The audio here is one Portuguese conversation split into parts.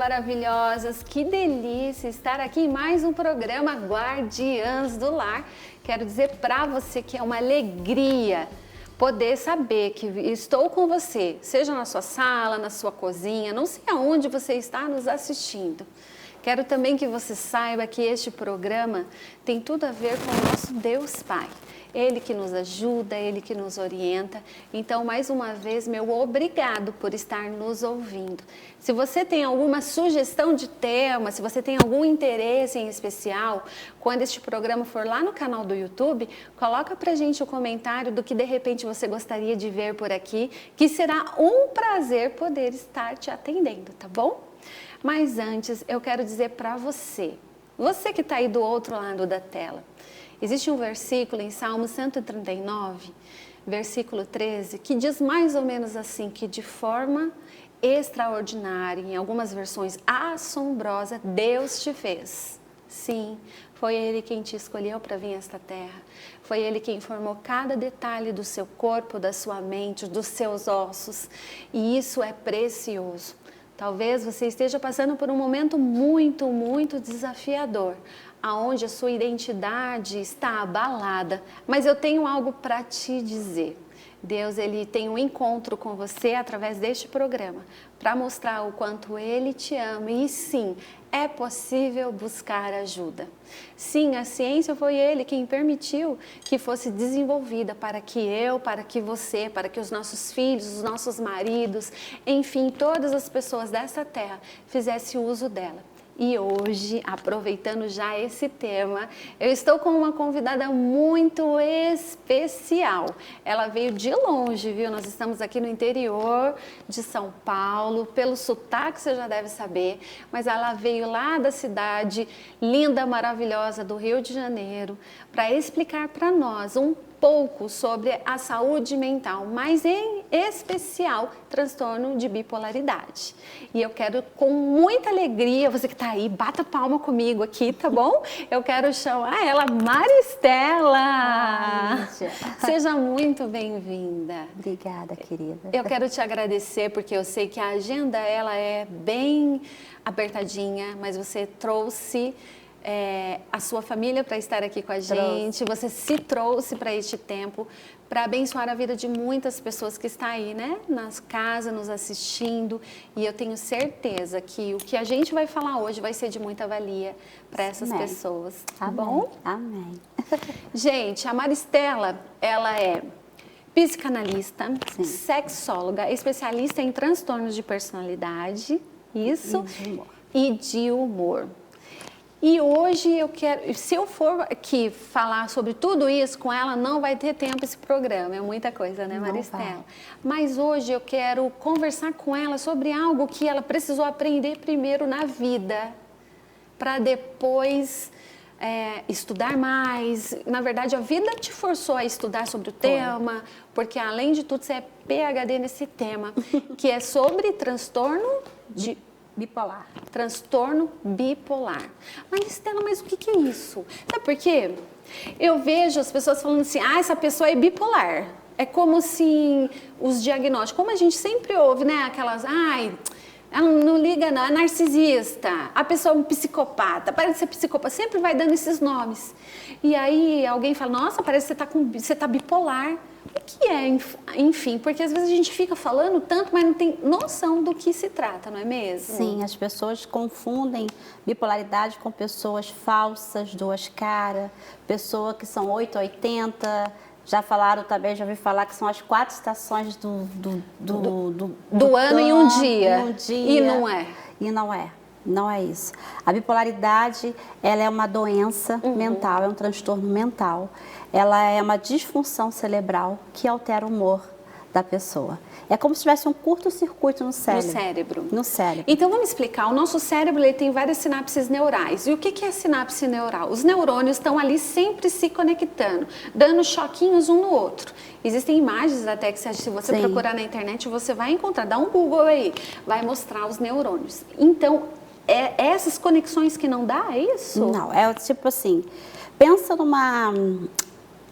maravilhosas, que delícia estar aqui em mais um programa Guardiãs do Lar. Quero dizer para você que é uma alegria poder saber que estou com você, seja na sua sala, na sua cozinha, não sei aonde você está nos assistindo. Quero também que você saiba que este programa tem tudo a ver com o nosso Deus Pai. Ele que nos ajuda, Ele que nos orienta. Então, mais uma vez, meu obrigado por estar nos ouvindo. Se você tem alguma sugestão de tema, se você tem algum interesse em especial, quando este programa for lá no canal do YouTube, coloca pra gente o comentário do que de repente você gostaria de ver por aqui, que será um prazer poder estar te atendendo, tá bom? Mas antes, eu quero dizer para você que está aí do outro lado da tela, existe um versículo em Salmo 139, versículo 13, que diz mais ou menos assim, que de forma extraordinária, em algumas versões assombrosa, Deus te fez. Sim, foi Ele quem te escolheu para vir a esta terra. Foi Ele quem formou cada detalhe do seu corpo, da sua mente, dos seus ossos. E isso é precioso. Talvez você esteja passando por um momento muito desafiador, aonde a sua identidade está abalada, mas eu tenho algo para te dizer. Deus, Ele tem um encontro com você através deste programa, para mostrar o quanto Ele te ama e sim, é possível buscar ajuda. Sim, a ciência foi Ele quem permitiu que fosse desenvolvida para que eu, para que você, para que os nossos filhos, os nossos maridos, enfim, todas as pessoas dessa terra fizessem uso dela. E hoje, aproveitando já esse tema, eu estou com uma convidada muito especial. Ela veio de longe, viu? Nós estamos aqui no interior de São Paulo, pelo sotaque você já deve saber, mas ela veio lá da cidade linda, maravilhosa do Rio de Janeiro, para explicar para nós um pouco sobre a saúde mental, mas em especial transtorno de bipolaridade. E eu quero com muita alegria, você que está aí, bata palma comigo aqui, tá bom? Eu quero chamar ela, Maristela. Seja muito bem-vinda. Obrigada, querida. Eu quero te agradecer porque eu sei que a agenda ela é bem apertadinha, mas você trouxe a sua família para estar aqui com a gente, você se trouxe para este tempo, para abençoar a vida de muitas pessoas que estão aí, né, nas casas, nos assistindo, e eu tenho certeza que o que a gente vai falar hoje vai ser de muita valia para essas pessoas, tá bom? Amém. Gente, a Maristela, ela é psicanalista, sexóloga, especialista em transtornos de personalidade, isso, e de humor. E hoje eu quero, se eu for aqui falar sobre tudo isso com ela, não vai ter tempo esse programa, é muita coisa, né, Maristela? Mas hoje eu quero conversar com ela sobre algo que ela precisou aprender primeiro na vida, para depois estudar mais. Na verdade, a vida te forçou a estudar sobre o tema, porque além de tudo você é PhD nesse tema, que é sobre transtorno de... bipolar. Transtorno bipolar. Maristela, mas o que é isso? Sabe por quê? Eu vejo as pessoas falando assim, essa pessoa é bipolar. É como se os diagnósticos, como a gente sempre ouve, né? Aquelas, ela não liga não, é narcisista, a pessoa é um psicopata, parece ser psicopata, sempre vai dando esses nomes. E aí alguém fala, nossa, parece que você tá bipolar. O que é, enfim, porque às vezes a gente fica falando tanto, mas não tem noção do que se trata, não é mesmo? Sim, as pessoas confundem bipolaridade com pessoas falsas, duas caras, pessoas que são 880, já falaram também, já ouvi falar que são as 4 estações do ano em um dia. E não é. E não é. Não é isso. A bipolaridade, ela é uma doença mental, é um transtorno mental. Ela é uma disfunção cerebral que altera o humor da pessoa. É como se tivesse um curto-circuito no cérebro. No cérebro. No cérebro. Então vamos explicar. O nosso cérebro ele tem várias sinapses neurais. E o que é sinapse neural? Os neurônios estão ali sempre se conectando, dando choquinhos um no outro. Existem imagens até que se você procurar na internet, você vai encontrar. Dá um Google aí, vai mostrar os neurônios. Então, essas conexões que não dá, é isso? Não, é tipo assim, pensa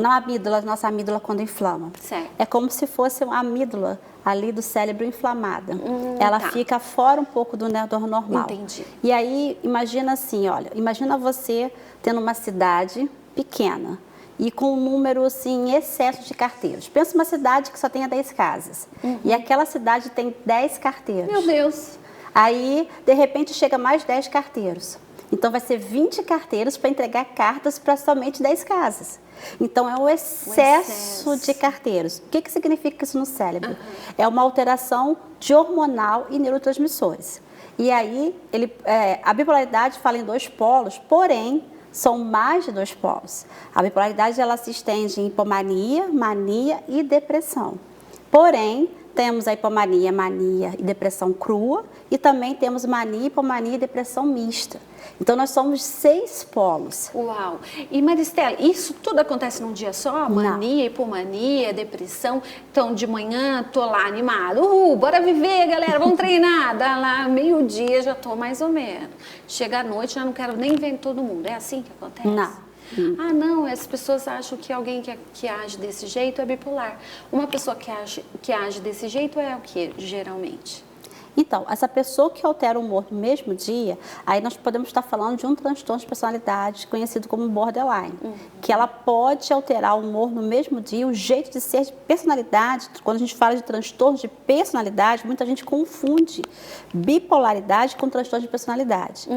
na amígdala, nossa amígdala quando inflama. Certo. É como se fosse uma amígdala ali do cérebro inflamada. Ela tá. fica fora um pouco do normal. Entendi. E aí, imagina assim, olha, imagina você tendo uma cidade pequena e com um número, assim, em excesso de carteiros. Pensa uma cidade que só tenha 10 casas. E aquela cidade tem 10 carteiros. Meu Deus. Aí, de repente, chega mais 10 carteiros. Então, vai ser 20 carteiros para entregar cartas para somente 10 casas. Então, é o excesso de carteiros. O que significa isso no cérebro? É uma alteração de hormonal e neurotransmissores. E aí, a bipolaridade fala em 2 polos, porém, são mais de 2 polos. A bipolaridade ela se estende em hipomania, mania e depressão. Porém, temos a hipomania, mania e depressão crua e também temos mania, hipomania e depressão mista. Então, nós somos 6 polos. Uau! E Maristela, isso tudo acontece num dia só? Mania, hipomania, depressão. Então, de manhã, tô lá animada. Bora viver, galera, vamos treinar. Dá lá meio-dia, já tô mais ou menos. Chega à noite, já não quero nem ver todo mundo. É assim que acontece? Não. Ah, não, as pessoas acham que alguém que age desse jeito é bipolar. Uma pessoa que age desse jeito é o que, geralmente? Então, essa pessoa que altera o humor no mesmo dia, aí nós podemos estar falando de um transtorno de personalidade conhecido como borderline, que ela pode alterar o humor no mesmo dia, o jeito de ser de personalidade. Quando a gente fala de transtorno de personalidade, muita gente confunde bipolaridade com transtorno de personalidade.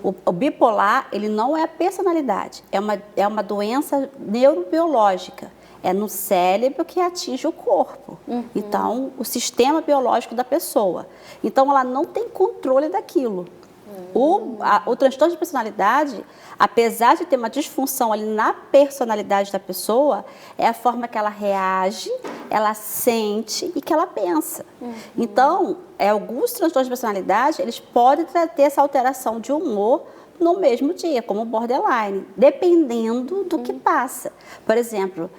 O bipolar, ele não é a personalidade, é uma doença neurobiológica. É no cérebro que atinge o corpo. Então, o sistema biológico da pessoa. Então, ela não tem controle daquilo. O transtorno de personalidade, apesar de ter uma disfunção ali na personalidade da pessoa, é a forma que ela reage, ela sente e que ela pensa. Então, alguns transtornos de personalidade, eles podem ter essa alteração de humor no mesmo dia, como o borderline, dependendo do que passa. Por exemplo,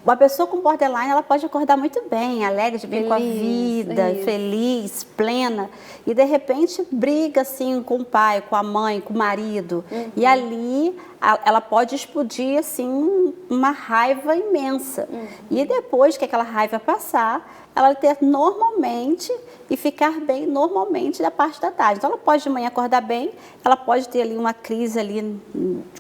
uma pessoa com borderline, ela pode acordar muito bem, alegre, de bem com a vida, feliz, plena, e de repente briga assim com o pai, com a mãe, com o marido, e ali ela pode explodir assim uma raiva imensa. E depois que aquela raiva passar, ela ter normalmente e ficar bem normalmente da parte da tarde. Então, ela pode de manhã acordar bem, ela pode ter ali uma crise ali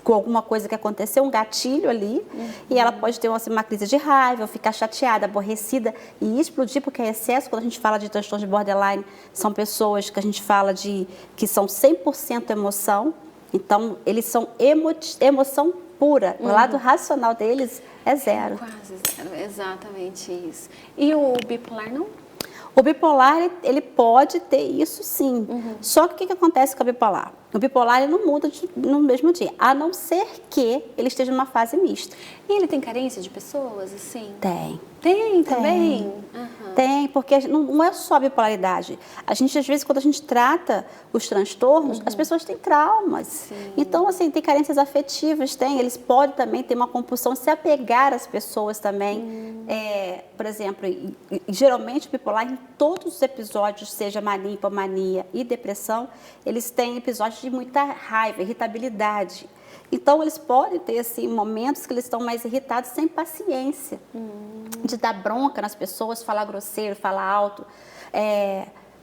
com alguma coisa que aconteceu, um gatilho ali, e ela pode ter assim, uma crise de raiva, ficar chateada, aborrecida e explodir, porque é excesso. Quando a gente fala de transtorno de borderline, são pessoas que a gente fala que são 100% emoção, então eles são emoção pura. O lado racional deles é zero. Quase zero, exatamente isso. E o bipolar não? O bipolar, ele pode ter isso sim. Só que o que acontece com o bipolar? O bipolar ele não muda no mesmo dia, a não ser que ele esteja numa fase mista. E ele tem carência de pessoas, assim? Tem. Tem também? Tem, porque não é só a bipolaridade. A gente, às vezes, quando a gente trata os transtornos, as pessoas têm traumas. Sim. Então, assim, tem carências afetivas, eles podem também ter uma compulsão, se apegar às pessoas também. Por exemplo, geralmente o bipolar, em todos os episódios, seja mania, hipomania e depressão, eles têm episódios de muita raiva, irritabilidade. Então, eles podem ter assim, momentos que eles estão mais irritados, sem paciência, de dar bronca nas pessoas, falar grosseiro, falar alto.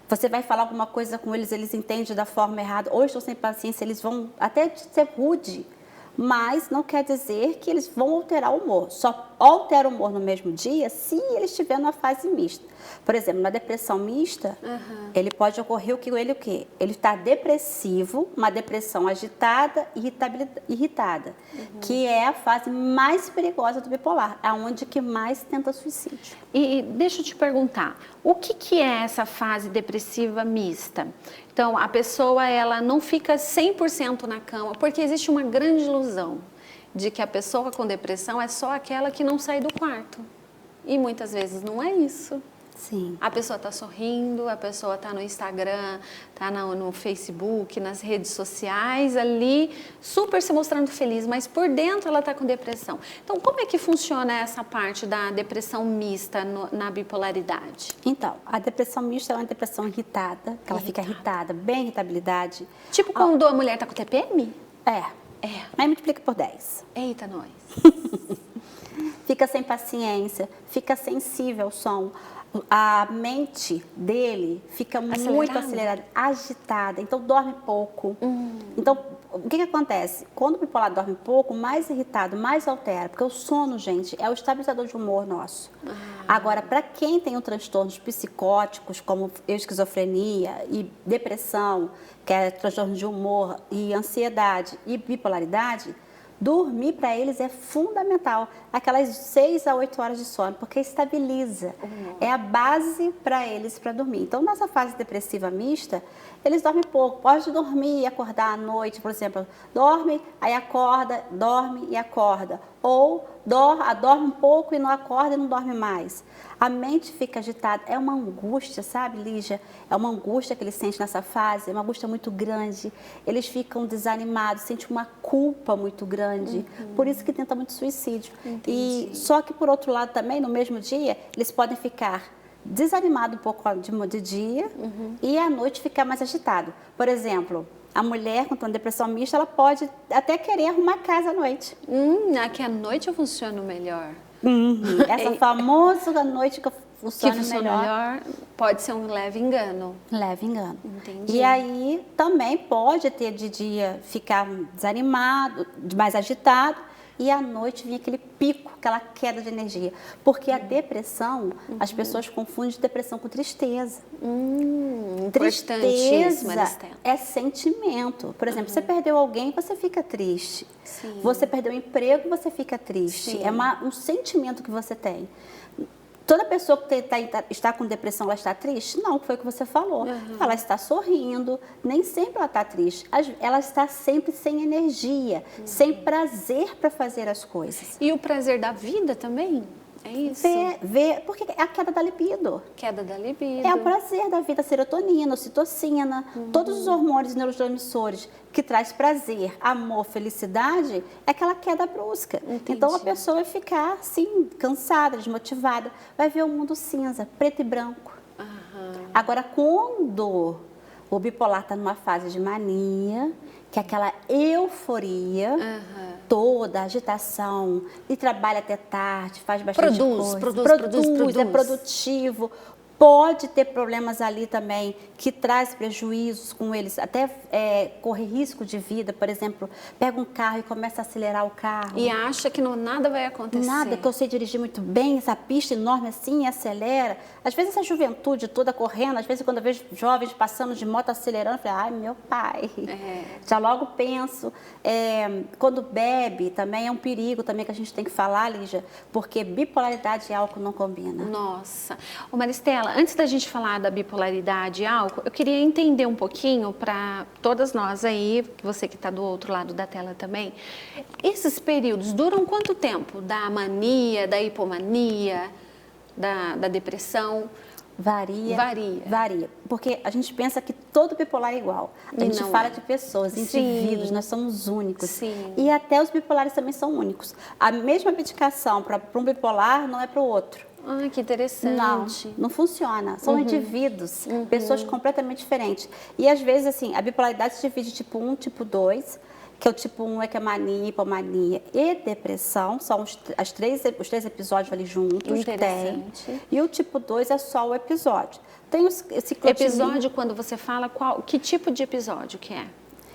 Você vai falar alguma coisa com eles, eles entendem da forma errada, ou estão sem paciência, eles vão até ser rude, mas não quer dizer que eles vão alterar o humor. Só altera o humor no mesmo dia se ele estiver numa fase mista. Por exemplo, na depressão mista, ele pode ocorrer o quê? Ele está depressivo, uma depressão agitada e irritada, que é a fase mais perigosa do bipolar, aonde que mais tenta suicídio. E deixa eu te perguntar, o que é essa fase depressiva mista? Então, a pessoa ela não fica 100% na cama, porque existe uma grande ilusão de que a pessoa com depressão é só aquela que não sai do quarto. E muitas vezes não é isso. Sim. A pessoa está sorrindo, a pessoa está no Instagram, está no Facebook, nas redes sociais, ali, super se mostrando feliz, mas por dentro ela está com depressão. Então, como é que funciona essa parte da depressão mista na bipolaridade? Então, a depressão mista é uma depressão irritada, que ela fica irritada, bem irritabilidade. Tipo quando a mulher está com TPM? Aí multiplica por 10. Eita, nós. fica sem paciência, fica sensível ao som. A mente dele fica muito acelerada, agitada, então dorme pouco. Então, o que acontece? Quando o bipolar dorme pouco, mais irritado, mais altera, porque o sono, gente, é o estabilizador de humor nosso. Agora, para quem tem transtornos psicóticos, como esquizofrenia e depressão, que é transtorno de humor, e ansiedade e bipolaridade, dormir para eles é fundamental, aquelas 6 a 8 horas de sono, porque estabiliza, é a base para eles para dormir. Então, nessa fase depressiva mista, eles dormem pouco, pode dormir e acordar à noite, por exemplo, dorme, aí acorda, dorme e acorda, ou dorme um pouco e não acorda e não dorme mais. A mente fica agitada, é uma angústia, sabe, Lígia? É uma angústia que eles sentem nessa fase, é uma angústia muito grande. Eles ficam desanimados, sentem uma culpa muito grande, por isso que tenta muito suicídio. E só que, por outro lado, também, no mesmo dia, eles podem ficar desanimados um pouco de dia e à noite ficar mais agitado. Por exemplo, a mulher com depressão mista, ela pode até querer arrumar casa à noite. Aqui à noite eu funciono melhor. Essa famosa noite que funciona melhor pode ser um leve engano. Leve engano. Entendi. E aí também pode ter de dia ficar desanimado, mais agitado, e à noite vir aquele pico, aquela queda de energia. Porque a depressão, as pessoas confundem depressão com tristeza. Tristeza é sentimento. Por exemplo, você perdeu alguém, você fica triste. Sim. Você perdeu o emprego, você fica triste. Sim. É um sentimento que você tem. Toda pessoa que está com depressão, ela está triste? Não, foi o que você falou. Ela está sorrindo, nem sempre ela está triste. Ela está sempre sem energia, sem prazer para fazer as coisas. E o prazer da vida também? É isso? Porque é a queda da libido. Queda da libido. É o prazer da vida, serotonina, ocitocina, todos os hormônios e neurotransmissores que traz prazer, amor, felicidade, é aquela queda brusca. Entendi. Então a pessoa vai ficar assim, cansada, desmotivada, vai ver o mundo cinza, preto e branco. Agora, quando o bipolar está numa fase de mania, que é aquela euforia, toda, agitação, e trabalha até tarde, faz bastante coisa. Produz, é produtivo. Pode ter problemas ali também que traz prejuízos com eles, até corre risco de vida, por exemplo, pega um carro e começa a acelerar o carro. E acha que nada vai acontecer. Nada, que eu sei dirigir muito bem, essa pista enorme assim, acelera. Às vezes essa juventude toda correndo, às vezes quando eu vejo jovens passando de moto acelerando, eu falo, ai meu pai. Já logo penso. Quando bebe também é um perigo também que a gente tem que falar, Lígia, porque bipolaridade e álcool não combinam. Nossa. Ô Maristela, antes da gente falar da bipolaridade e álcool, eu queria entender um pouquinho para todas nós aí, você que está do outro lado da tela também, esses períodos duram quanto tempo? Da mania, da hipomania, da depressão? Varia. Porque a gente pensa que todo bipolar é igual. A gente fala de pessoas, indivíduos, nós somos únicos. Sim. E até os bipolares também são únicos. A mesma medicação para um bipolar não é para o outro. Ah, que interessante. Não funciona. São indivíduos, pessoas completamente diferentes. E às vezes, assim, a bipolaridade se divide tipo 1, tipo 2, que é o tipo 1 que é mania, hipomania e depressão, são os três episódios ali juntos que tem. E o tipo 2 é só o episódio. Tem esse episódio, quando você fala, que tipo de episódio que é?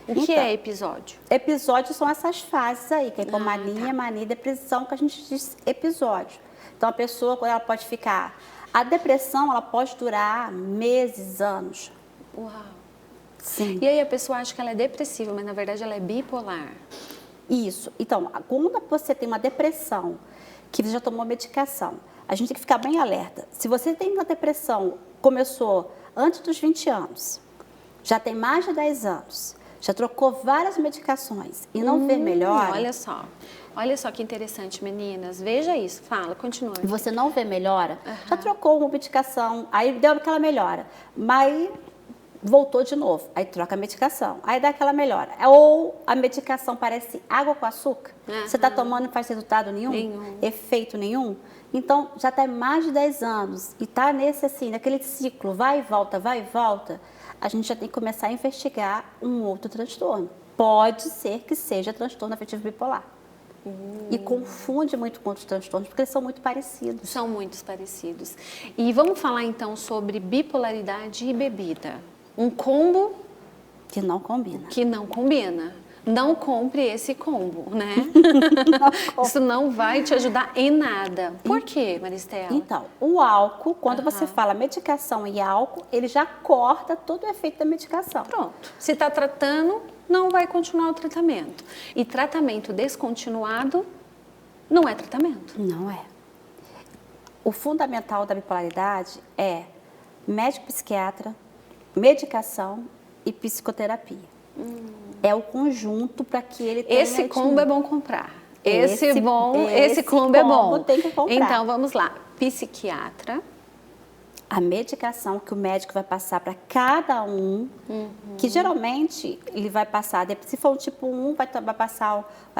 O que é episódio? Episódios são essas fases aí, que é hipomania, mania e depressão, que a gente diz episódio. Então, a pessoa, quando ela pode ficar... A depressão, ela pode durar meses, anos. Uau! Sim. E aí a pessoa acha que ela é depressiva, mas na verdade ela é bipolar. Isso. Então, quando você tem uma depressão, que você já tomou medicação, a gente tem que ficar bem alerta. Se você tem uma depressão, começou antes dos 20 anos, já tem mais de 10 anos, já trocou várias medicações e não vê melhora... Olha só que interessante, meninas. Veja isso. Fala, continua. Você não vê melhora, já trocou uma medicação, aí deu aquela melhora, mas voltou de novo, aí troca a medicação, aí dá aquela melhora. Ou a medicação parece água com açúcar, você está tomando e não faz resultado nenhum, efeito nenhum. Então, já está mais de 10 anos e está nesse assim, naquele ciclo, vai e volta, a gente já tem que começar a investigar um outro transtorno. Pode ser que seja transtorno afetivo bipolar. E confunde muito com outros transtornos, porque eles são muito parecidos. São muito parecidos. E vamos falar então sobre bipolaridade e bebida. Um combo Que não combina. que não combina. Não compre esse combo, né? Isso não vai te ajudar em nada. Por quê, Maristela? Então, o álcool, quando você fala medicação e álcool, ele já corta todo o efeito da medicação. Pronto. Se está tratando, não vai continuar o tratamento. E tratamento descontinuado não é tratamento. Não é. O fundamental da bipolaridade é médico psiquiatra, medicação e psicoterapia. É o conjunto para que ele tenha... Esse combo é bom comprar. Esse esse combo é bom. tem que comprar. Então, vamos lá. Psiquiatra. A medicação que o médico vai passar para cada um, que geralmente ele vai passar, se for o tipo 1, vai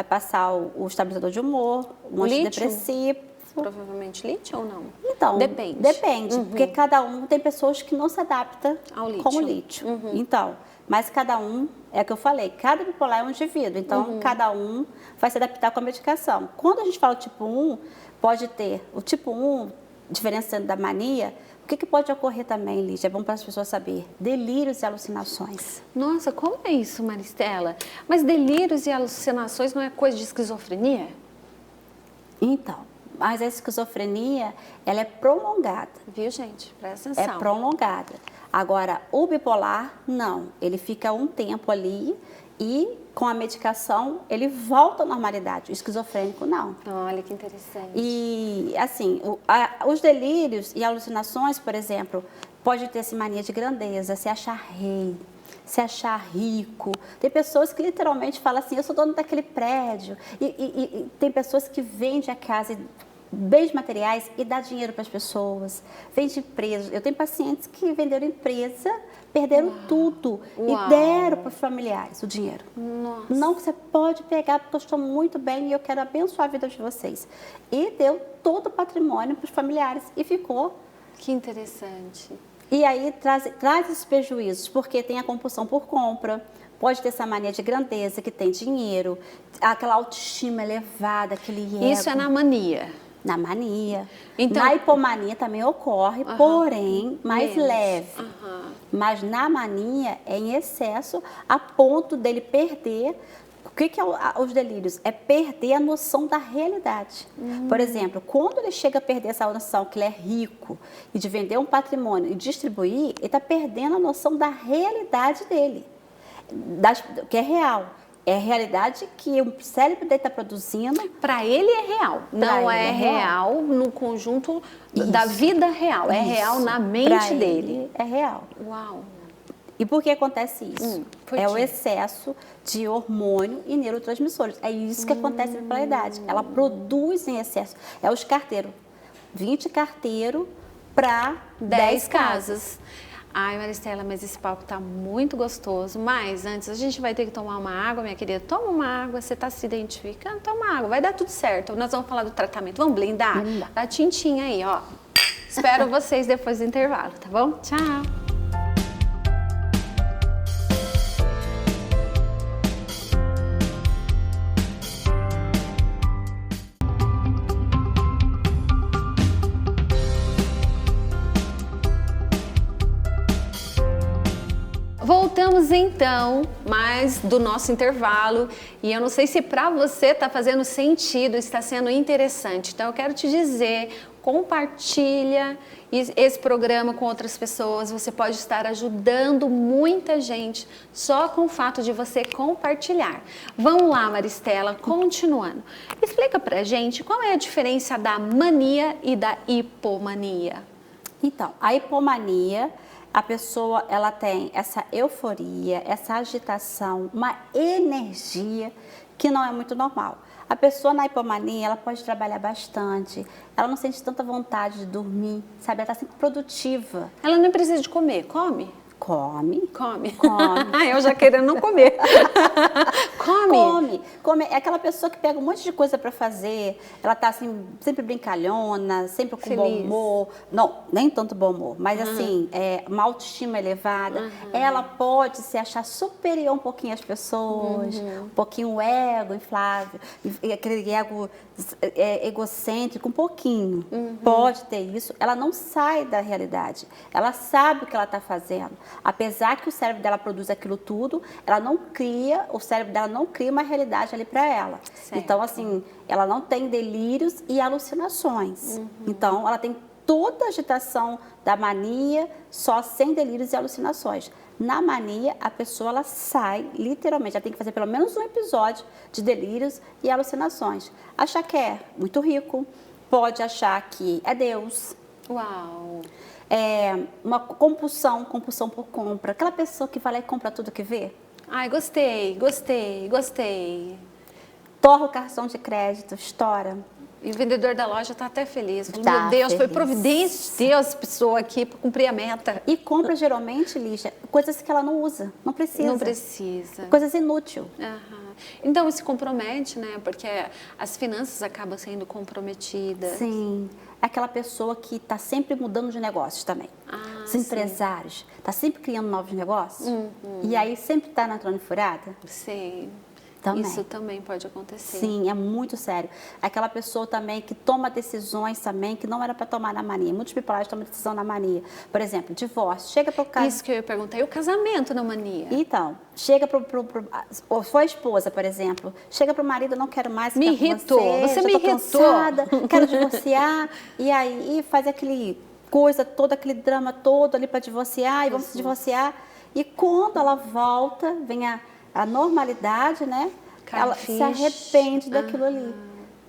passar o estabilizador de humor, um Lítio? antidepressivo. Provavelmente lítio ou não? Então, Depende. porque cada um tem pessoas que não se adaptam Ao lítio. com o lítio. Então, mas cada um, é o que eu falei, cada bipolar é um indivíduo, então cada um vai se adaptar com a medicação. Quando a gente fala tipo 1, pode ter o tipo 1, diferenciando da mania, o que pode ocorrer também, Lígia? É bom para as pessoas saber. Delírios e alucinações. Nossa, como é isso, Maristela? Mas delírios e alucinações não é coisa de esquizofrenia? Então, mas a esquizofrenia, ela é prolongada. Viu, gente? Presta É atenção. prolongada. Agora, o bipolar, não. Ele fica um tempo ali e com a medicação ele volta à normalidade. O esquizofrênico, não. Olha que interessante. E, assim, os delírios e alucinações, por exemplo, pode ter essa mania de grandeza, se achar rei, se achar rico. Tem pessoas que literalmente falam assim, eu sou dono daquele prédio. E tem pessoas que vendem a casa, bens materiais e dá dinheiro para as pessoas. Vende empresas. Eu tenho pacientes que venderam empresa, perderam tudo e deram para os familiares o dinheiro. Nossa. Não, que você pode pegar porque eu estou muito bem e eu quero abençoar a vida de vocês. E deu todo o patrimônio para os familiares e ficou. Que interessante. E aí traz esses prejuízos, porque tem a compulsão por compra, pode ter essa mania de grandeza, que tem dinheiro, aquela autoestima elevada, aquele ego. Isso é na mania. Na mania. Então- Na hipomania também ocorre, porém mais Menos. leve. Mas na mania é em excesso, a ponto dele perder. O que é os delírios? É perder a noção da realidade. Por exemplo, quando ele chega a perder essa noção que ele é rico e de vender um patrimônio e distribuir, ele está perdendo a noção da realidade dele, que é real. É a realidade que o cérebro dele está produzindo. Para ele é real, não ele é é real. real no conjunto da Isso. vida real, é Isso. real na Pra mente ele dele. é real. Uau. E por que acontece isso? Por É quê? o excesso de hormônio e neurotransmissores. É isso que acontece na bipolaridade. Ela produz em excesso. É os carteiros. 20 carteiros para 10 casas. Ai, Maristela, mas esse papo tá muito gostoso. Mas antes, a gente vai ter que tomar uma água, minha querida. Toma uma água, você tá se identificando, toma água. Vai dar tudo certo. Nós vamos falar do tratamento. Vamos blindar? Dá tintinha aí, ó. Espero vocês depois do intervalo, tá bom? Tchau. Voltamos então, mais do nosso intervalo, e eu não sei se para você está fazendo sentido, está sendo interessante. Então eu quero te dizer, compartilha esse programa com outras pessoas, você pode estar ajudando muita gente só com o fato de você compartilhar. Vamos lá, Maristela, continuando. Explica pra gente qual é a diferença da mania e da hipomania. Então, a hipomania, a pessoa ela tem essa euforia, essa agitação, uma energia que não é muito normal. A pessoa na hipomania, ela pode trabalhar bastante, ela não sente tanta vontade de dormir, sabe? Ela está sempre produtiva. Ela não precisa de comer, come? Come. Come. Come. Eu já querendo não comer. Come. É aquela pessoa que pega um monte de coisa para fazer, ela tá assim, sempre brincalhona, sempre com bom humor. Não, nem tanto bom humor, mas assim, uma autoestima elevada. Ela pode se achar superior um pouquinho às pessoas, um pouquinho o ego inflável, aquele ego egocêntrico, um pouquinho. Pode ter isso. Ela não sai da realidade. Ela sabe o que ela está fazendo. Apesar que o cérebro dela produz aquilo tudo, o cérebro dela não cria uma realidade ali para ela. Certo. Então, assim, ela não tem delírios e alucinações. Então, ela tem toda a agitação da mania, só sem delírios e alucinações. Na mania, a pessoa ela sai, literalmente, ela tem que fazer pelo menos um episódio de delírios e alucinações. Achar que é muito rico, pode achar que é Deus. Uau! Uma compulsão por compra. Aquela pessoa que vai lá e compra tudo que vê. Ai, gostei. Torra o cartão de crédito, estoura. E o vendedor da loja está até feliz. Falou, Tá meu Deus, foi feliz. providência de Deus, pessoa aqui, para cumprir a meta. E compra geralmente, Lígia, coisas que ela não usa, não precisa. Não precisa. Coisas inúteis. Então, isso compromete, né? Porque as finanças acabam sendo comprometidas. Sim. É aquela pessoa que está sempre mudando de negócios também. Os empresários. Está sempre criando novos negócios. E aí sempre está na trona furada. Sim. Também. Isso também pode acontecer. Sim, é muito sério. Aquela pessoa também que toma decisões também que não era para tomar na mania. Muitos bipolares tomam decisão na mania. Por exemplo, divórcio. Chega para o caso. Isso que eu ia perguntar. E o casamento na mania? Então, chega para ou foi a esposa, por exemplo. Chega para o marido, não quero mais ficar Me irritou. com Você já me tô irritou. cansada, quero divorciar. E aí faz aquele coisa todo, aquele drama todo ali para divorciar. E vamos se divorciar. E quando ela volta, vem a normalidade, né? Ela se arrepende daquilo ali.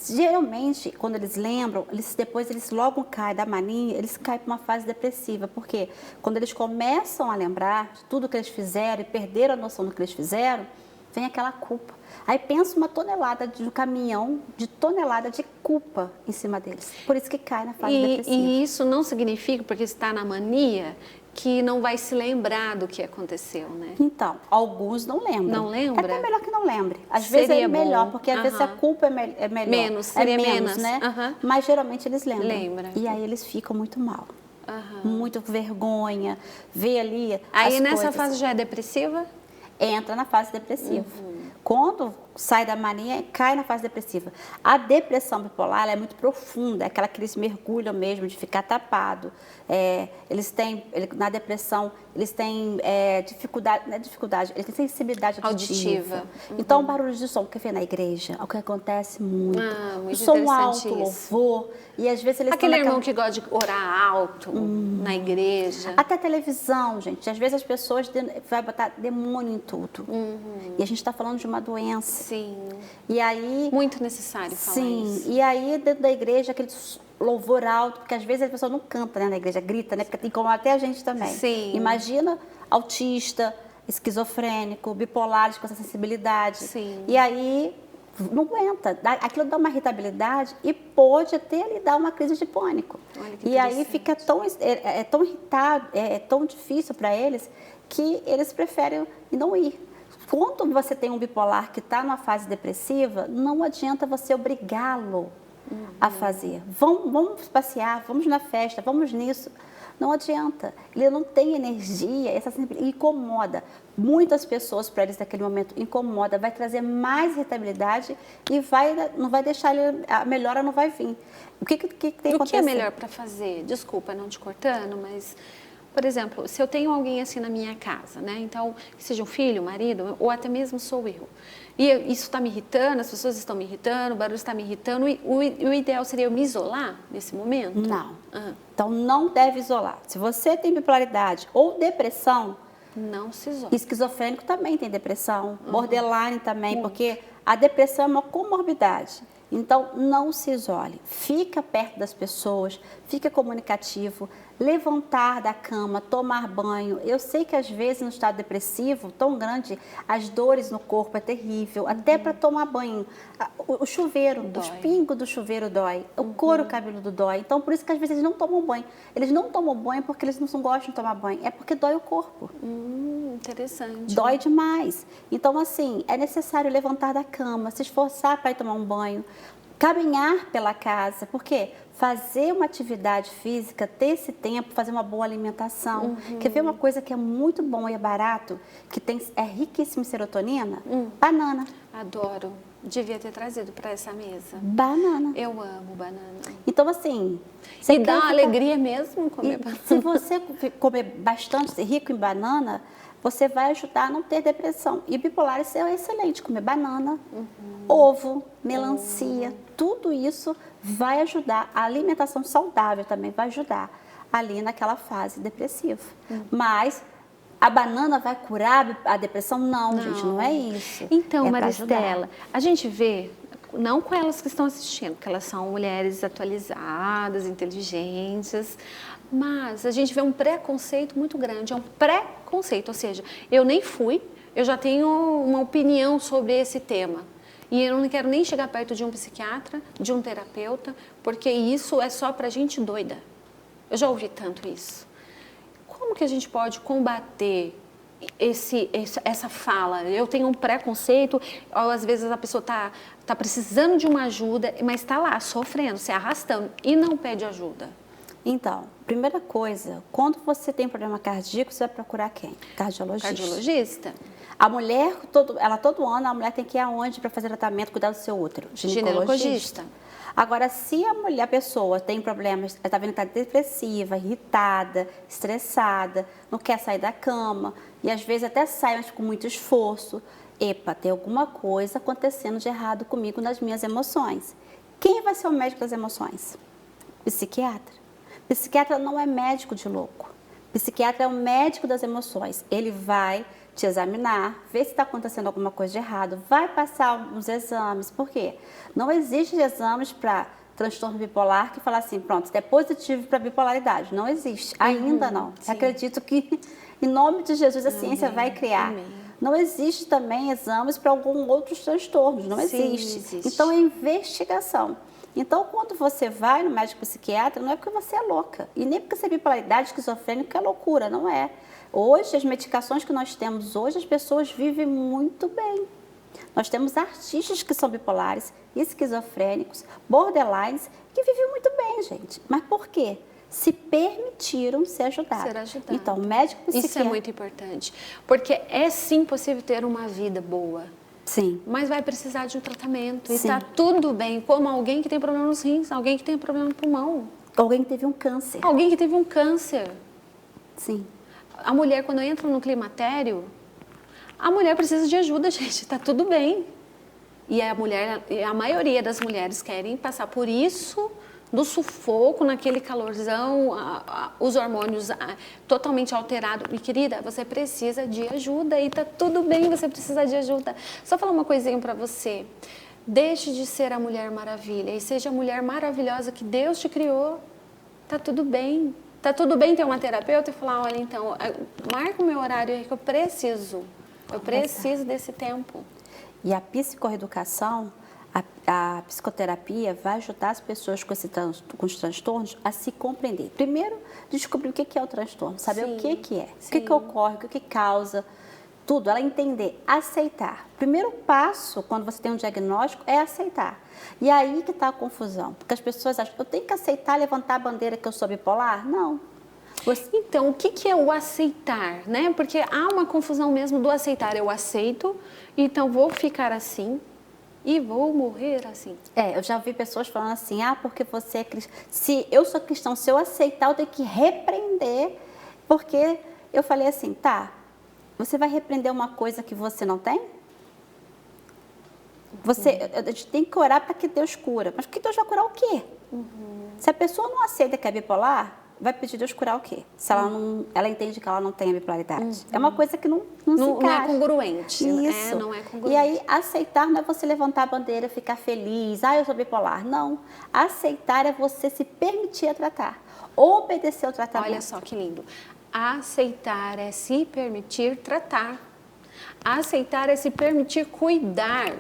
Geralmente, quando eles lembram, depois eles logo caem da mania, eles caem para uma fase depressiva. Porque quando eles começam a lembrar de tudo que eles fizeram e perderam a noção do que eles fizeram, vem aquela culpa. Aí pensa uma tonelada de um caminhão de tonelada de culpa em cima deles. Por isso que cai na fase depressiva. E isso não significa, porque está na mania, que não vai se lembrar do que aconteceu, né? Então, alguns não lembram. Não lembra? É até melhor que não lembre. Às Seria vezes é melhor, bom. porque às vezes a culpa é melhor. Menos, seria menos, né? Mas geralmente eles lembram. Lembra. E aí eles ficam muito mal. Muito vergonha, vê ali Aí as nessa coisas. fase já é depressiva? Entra na fase depressiva. Quando sai da mania, cai na fase depressiva. A depressão bipolar ela é muito profunda, é aquela que eles mergulham mesmo, de ficar tapado. Na depressão, eles têm dificuldade, não é dificuldade, eles têm sensibilidade auditiva. Então, barulhos de som, que vê na igreja, é o que acontece muito. Muito o som interessante alto, isso. louvor, e às vezes eles Aquele estão irmão que gosta de orar alto na igreja. Até televisão, gente. Às vezes as pessoas vai botar demônio em tudo. E a gente está falando de uma doença. Sim. E aí... Muito necessário falar isso. E aí dentro da igreja, aquele louvor alto, porque às vezes a pessoa não canta, né, na igreja, grita, né, porque incomoda até a gente também. Sim. Imagina autista, esquizofrênico, bipolares com essa sensibilidade. Sim. E aí não aguenta, aquilo dá uma irritabilidade e pode até lhe dar uma crise de pânico. E aí fica tão irritado, é tão difícil para eles que eles preferem não ir. Quando você tem um bipolar que está numa fase depressiva, não adianta você obrigá-lo a fazer. Vamos passear, vamos na festa, vamos nisso. Não adianta. Ele não tem energia, incomoda. Muitas pessoas, para eles naquele momento, incomoda, vai trazer mais irritabilidade e não vai deixar ele, a melhora não vai vir. O que tem que acontecer? O que é melhor para fazer? Desculpa não te cortando, mas... Por exemplo, se eu tenho alguém assim na minha casa, né? Então, seja um filho, um marido, ou até mesmo sou eu. E isso está me irritando, as pessoas estão me irritando, o barulho está me irritando. O ideal seria eu me isolar nesse momento? Não. Então, não deve isolar. Se você tem bipolaridade ou depressão... Não se isola. Esquizofrênico também tem depressão, borderline também, porque a depressão é uma comorbidade. Então, não se isole, fica perto das pessoas, fica comunicativo, levantar da cama, tomar banho. Eu sei que às vezes no estado depressivo tão grande, as dores no corpo é terrível, até para tomar banho. O chuveiro, Dói. os pingos do chuveiro dói, o couro cabeludo dói. Então, por isso que às vezes eles não tomam banho. Eles não tomam banho porque eles não gostam de tomar banho, é porque dói o corpo. Interessante. Dói demais. Então, assim, é necessário levantar da cama, se esforçar para ir tomar um banho, caminhar pela casa, porque fazer uma atividade física, ter esse tempo, fazer uma boa alimentação. Quer ver uma coisa que é muito bom e é barato, que é riquíssimo em serotonina? Banana. Adoro. Devia ter trazido para essa mesa. Banana. Eu amo banana. Então, assim... E dá uma alegria mesmo comer banana. Se você comer bastante, ser rico em banana, você vai ajudar a não ter depressão. E bipolar, isso é excelente, comer banana, ovo, melancia, tudo isso vai ajudar. A alimentação saudável também vai ajudar ali naquela fase depressiva. Mas a banana vai curar a depressão? Não, gente, não é isso. Então, é pra Maristela, ajudar. a gente vê, não com elas que estão assistindo, porque elas são mulheres atualizadas, inteligentes, mas a gente vê um preconceito muito grande, é um preconceito, ou seja, eu nem fui, eu já tenho uma opinião sobre esse tema. E eu não quero nem chegar perto de um psiquiatra, de um terapeuta, porque isso é só pra gente doida. Eu já ouvi tanto isso. Como que a gente pode combater essa fala? Eu tenho um preconceito, ou às vezes a pessoa tá precisando de uma ajuda, mas está lá sofrendo, se arrastando e não pede ajuda. Então, primeira coisa, quando você tem problema cardíaco, você vai procurar quem? Cardiologista. Cardiologista? A mulher, todo ano, a mulher tem que ir aonde para fazer tratamento, cuidar do seu útero? Ginecologista. Agora, se a pessoa tem problemas, está vendo que está depressiva, irritada, estressada, não quer sair da cama, e às vezes até sai, mas com muito esforço, epa, tem alguma coisa acontecendo de errado comigo nas minhas emoções. Quem vai ser o médico das emoções? Psiquiatra. Psiquiatra não é médico de louco. Psiquiatra é o médico das emoções. Ele vai te examinar, ver se está acontecendo alguma coisa de errado, vai passar uns exames. Por quê? Não existe exames para transtorno bipolar que fala assim, pronto, é positivo para bipolaridade. Não existe, ainda não. Sim. Acredito que, em nome de Jesus, a ciência vai criar. Amém. Não existe também exames para alguns outros transtornos, não existe. existe. Então, é investigação. Então, quando você vai no médico psiquiatra, não é porque você é louca. E nem porque você é bipolaridade, esquizofrênico, é loucura, não é. Hoje, as medicações que nós temos hoje, as pessoas vivem muito bem. Nós temos artistas que são bipolares, esquizofrênicos, borderlines, que vivem muito bem, gente. Mas por quê? Se permitiram ser ajudados. Ser ajudado. Então, o médico psiquiatra... Isso é muito importante, porque é sim possível ter uma vida boa. Sim. Mas vai precisar de um tratamento. E Sim. está tudo bem, como alguém que tem problema nos rins, alguém que tem problema no pulmão, Alguém que teve um câncer. alguém que teve um câncer. Sim. A mulher, quando entra no climatério, a mulher precisa de ajuda, gente, está tudo bem. E a maioria das mulheres querem passar por isso, no sufoco, naquele calorzão, os hormônios totalmente alterados. E, querida, você precisa de ajuda e tá tudo bem, você precisa de ajuda. Só falar uma coisinha para você. Deixe de ser a Mulher Maravilha e seja a mulher maravilhosa que Deus te criou. Tá tudo bem. Tá tudo bem ter uma terapeuta e falar, olha, então, marca o meu horário aí que eu preciso desse tempo. E a psicoeducação, a psicoterapia vai ajudar as pessoas com os transtornos a se compreender. Primeiro, descobrir o que é o transtorno, saber Sim, o que é, sim. o que ocorre, o que causa, tudo. Ela entender, aceitar. Primeiro passo, quando você tem um diagnóstico, é aceitar. E aí que está a confusão, porque as pessoas acham, eu tenho que aceitar, levantar a bandeira que eu sou bipolar? Não. Então, o que é o aceitar, né? Porque há uma confusão mesmo do aceitar. Eu aceito, então vou ficar assim e vou morrer assim. Eu já vi pessoas falando assim, porque você é cristão. Se eu sou cristão, se eu aceitar, eu tenho que repreender, porque eu falei assim, tá, você vai repreender uma coisa que você não tem? A gente tem que orar para que Deus cura. Mas que Deus vai curar o quê? Se a pessoa não aceita que é bipolar, vai pedir Deus curar o quê? Se ela não, ela entende que ela não tem a bipolaridade. É uma coisa que não se Não encaixa. é congruente. Isso. Não é congruente. E aí, aceitar não é você levantar a bandeira, ficar feliz, eu sou bipolar. Não. Aceitar é você se permitir a tratar. Obedecer ao tratamento. Olha só que lindo. Aceitar é se permitir tratar. Aceitar é se permitir cuidar.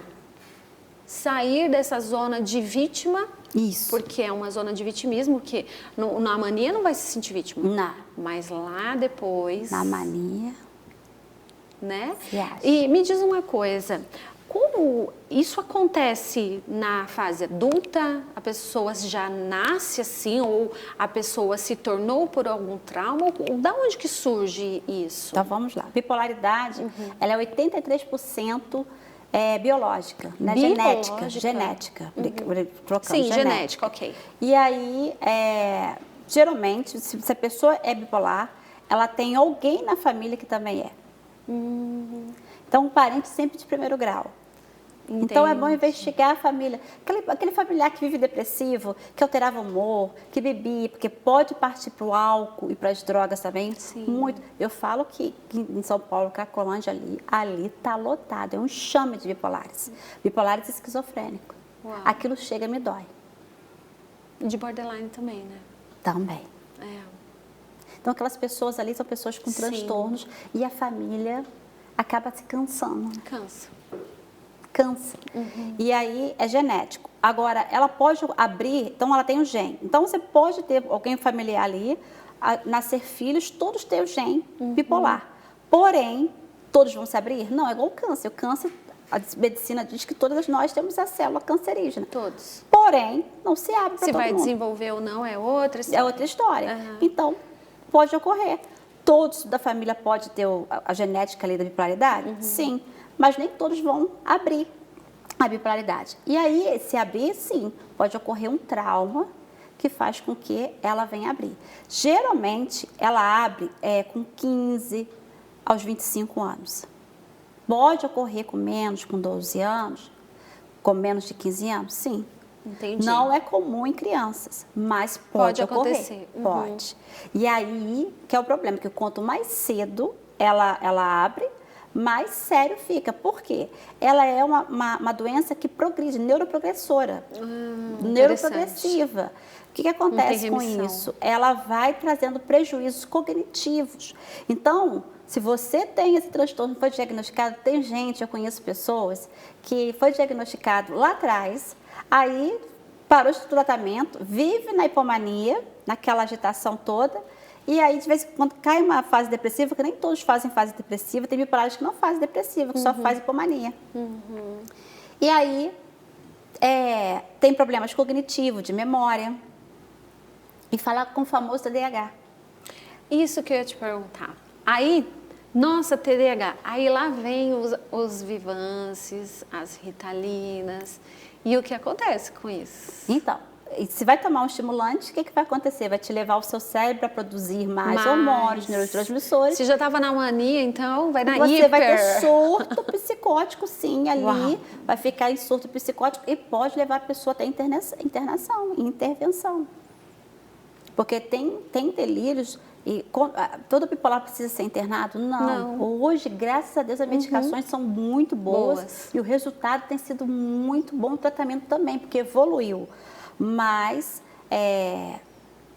Sair dessa zona de vítima. Isso. Porque é uma zona de vitimismo que na mania não vai se sentir vítima. Não. Mas lá depois... Na mania. Né? Se acha. E me diz uma coisa, como isso acontece na fase adulta? A pessoa já nasce assim ou a pessoa se tornou por algum trauma? Da onde que surge isso? Então vamos lá. Bipolaridade, ela é 83% biológica, né? Biológica. Genética. Sim, genética, ok. E aí, geralmente, se a pessoa é bipolar, ela tem alguém na família que também é. Então, um parente sempre de primeiro grau. Entendi. Então, é bom investigar a família. Aquele familiar que vive depressivo, que alterava o humor, que bebia, porque pode partir para o álcool e para as drogas também. Sim. Muito. Eu falo que em São Paulo, Cracolândia, ali está lotado. É um enxame de bipolares. Bipolares esquizofrênicos. Uau. Aquilo chega e me dói. De borderline também, né? Também. É. Então, aquelas pessoas ali são pessoas com Sim. transtornos e a família acaba se cansando. Cansa. Cansa. E aí é genético. Agora, ela pode abrir, então ela tem um gene. Então, você pode ter alguém familiar ali, nascer filhos, todos têm o gene bipolar. Porém, todos vão se abrir? Não, é igual o câncer. O câncer, a medicina diz que todas nós temos a célula cancerígena. Todos. Porém, não se abre para Se todo vai mundo. desenvolver ou não é outra história. É outra história. Aham. Então, pode ocorrer. Todos da família podem ter a genética ali da bipolaridade? Sim. Mas nem todos vão abrir a bipolaridade. E aí, se abrir, sim, pode ocorrer um trauma que faz com que ela venha abrir. Geralmente, ela abre com 15 aos 25 anos. Pode ocorrer com menos, com 12 anos, com menos de 15 anos? Sim. Entendi. Não é comum em crianças, mas pode ocorrer. acontecer. Pode. E aí que é o problema, que quanto mais cedo ela abre, mais sério fica. Por quê? Ela é uma doença que progride, neuroprogressora, neuroprogressiva. O que acontece com remissão. isso? Ela vai trazendo prejuízos cognitivos. Então, se você tem esse transtorno, foi diagnosticado, tem gente, eu conheço pessoas, que foi diagnosticado lá atrás, aí parou de tratamento, vive na hipomania, naquela agitação toda, e aí de vez em quando cai uma fase depressiva, que nem todos fazem fase depressiva, tem bipolares que não fazem depressiva, que só faz hipomania. E aí tem problemas cognitivos, de memória, e fala com o famoso TDAH. Isso que eu ia te perguntar. Aí, nossa, TDAH. Aí lá vem os Vivances, as Ritalinas. E o que acontece com isso? Então, e se vai tomar um estimulante, o que vai acontecer? Vai te levar o seu cérebro a produzir mais hormônios, neurotransmissores. Se já estava na mania, então vai na Você hiper. vai ter surto psicótico, sim, ali. Uau. Vai ficar em surto psicótico e pode levar a pessoa até internação, intervenção. Porque tem delírios e todo bipolar precisa ser internado? Não. Hoje, graças a Deus, as medicações são muito boas e o resultado tem sido muito bom, o tratamento também, porque evoluiu. Mas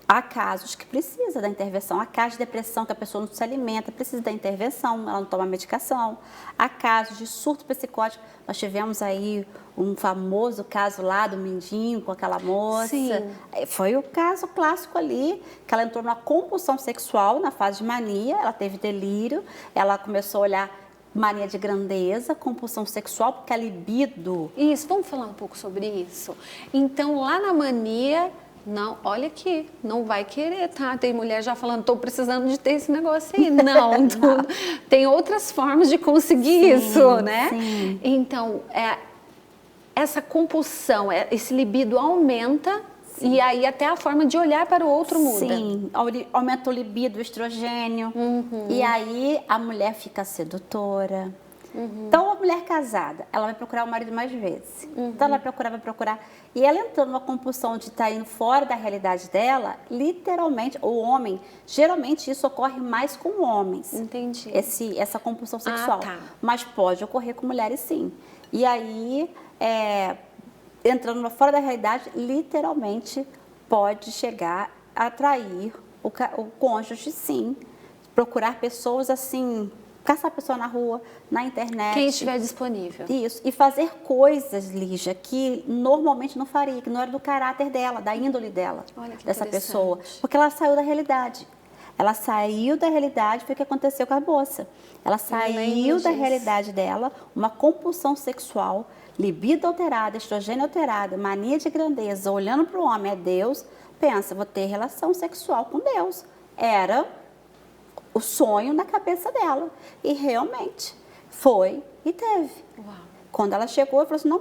há casos que precisa da intervenção. Há casos de depressão que a pessoa não se alimenta, precisa da intervenção, ela não toma medicação. Há casos de surto psicótico. Nós tivemos aí um famoso caso lá do Mindinho com aquela moça. Sim. Foi o caso clássico ali, que ela entrou numa compulsão sexual na fase de mania, ela teve delírio, ela começou a olhar mania de grandeza, compulsão sexual, porque a libido... Isso, vamos falar um pouco sobre isso. Então, lá na mania... Não, olha aqui, não vai querer, tá? Tem mulher já falando, estou precisando de ter esse negócio aí. Não, tem outras formas de conseguir isso, né? Sim. Então, essa compulsão, esse libido aumenta e aí até a forma de olhar para o outro muda. Sim, aumenta o libido, o estrogênio. E aí a mulher fica sedutora, Então, a mulher casada, ela vai procurar o marido mais vezes. Então, ela vai procurar. E ela entrando numa compulsão de estar indo fora da realidade dela, literalmente, o homem, geralmente isso ocorre mais com homens. Entendi. Essa compulsão sexual. Tá. Mas pode ocorrer com mulheres sim. E aí, entrando fora da realidade, literalmente pode chegar a atrair o cônjuge, sim. Procurar pessoas assim, caçar a pessoa na rua, na internet. Quem estiver disponível. Isso. E fazer coisas, Lígia, que normalmente não faria, que não era do caráter dela, da índole dela, Olha que dessa interessante. pessoa. Porque ela saiu da realidade. Ela saiu da realidade, foi o que aconteceu com a moça. Ela saiu da realidade dela, uma compulsão sexual, libido alterada, estrogênio alterado, mania de grandeza, olhando para o homem, é Deus, pensa, vou ter relação sexual com Deus. Era o sonho na cabeça dela. E realmente foi e teve. Uau. Quando ela chegou, ela falou assim, não,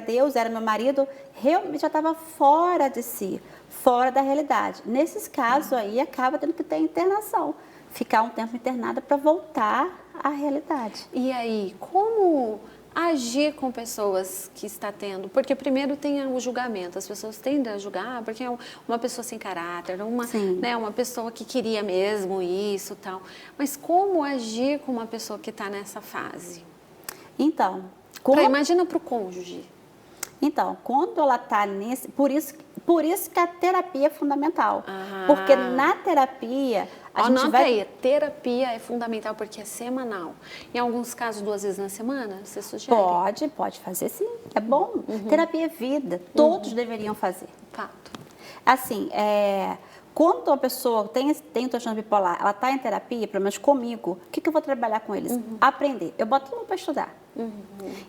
Deus, era meu marido, realmente já estava fora de si, fora da realidade. Nesses casos aí, acaba tendo que ter internação, ficar um tempo internada para voltar à realidade. E aí, como agir com pessoas que está tendo? Porque primeiro tem o julgamento, as pessoas tendem a julgar, porque é uma pessoa sem caráter, uma pessoa que queria mesmo isso, tal. Mas como agir com uma pessoa que está nessa fase? Então, imagina para o cônjuge. Então, quando ela está nesse... Por isso que a terapia é fundamental. Porque na terapia... Anota aí, terapia é fundamental porque é semanal. Em alguns casos, 2 vezes na semana, você sugere? Pode fazer sim. É bom. Terapia é vida. Todos deveriam fazer. Fato. Assim, quando a pessoa tem um transtorno bipolar, ela está em terapia, pelo menos comigo, o que eu vou trabalhar com eles? Aprender. Eu boto todo mundo para estudar.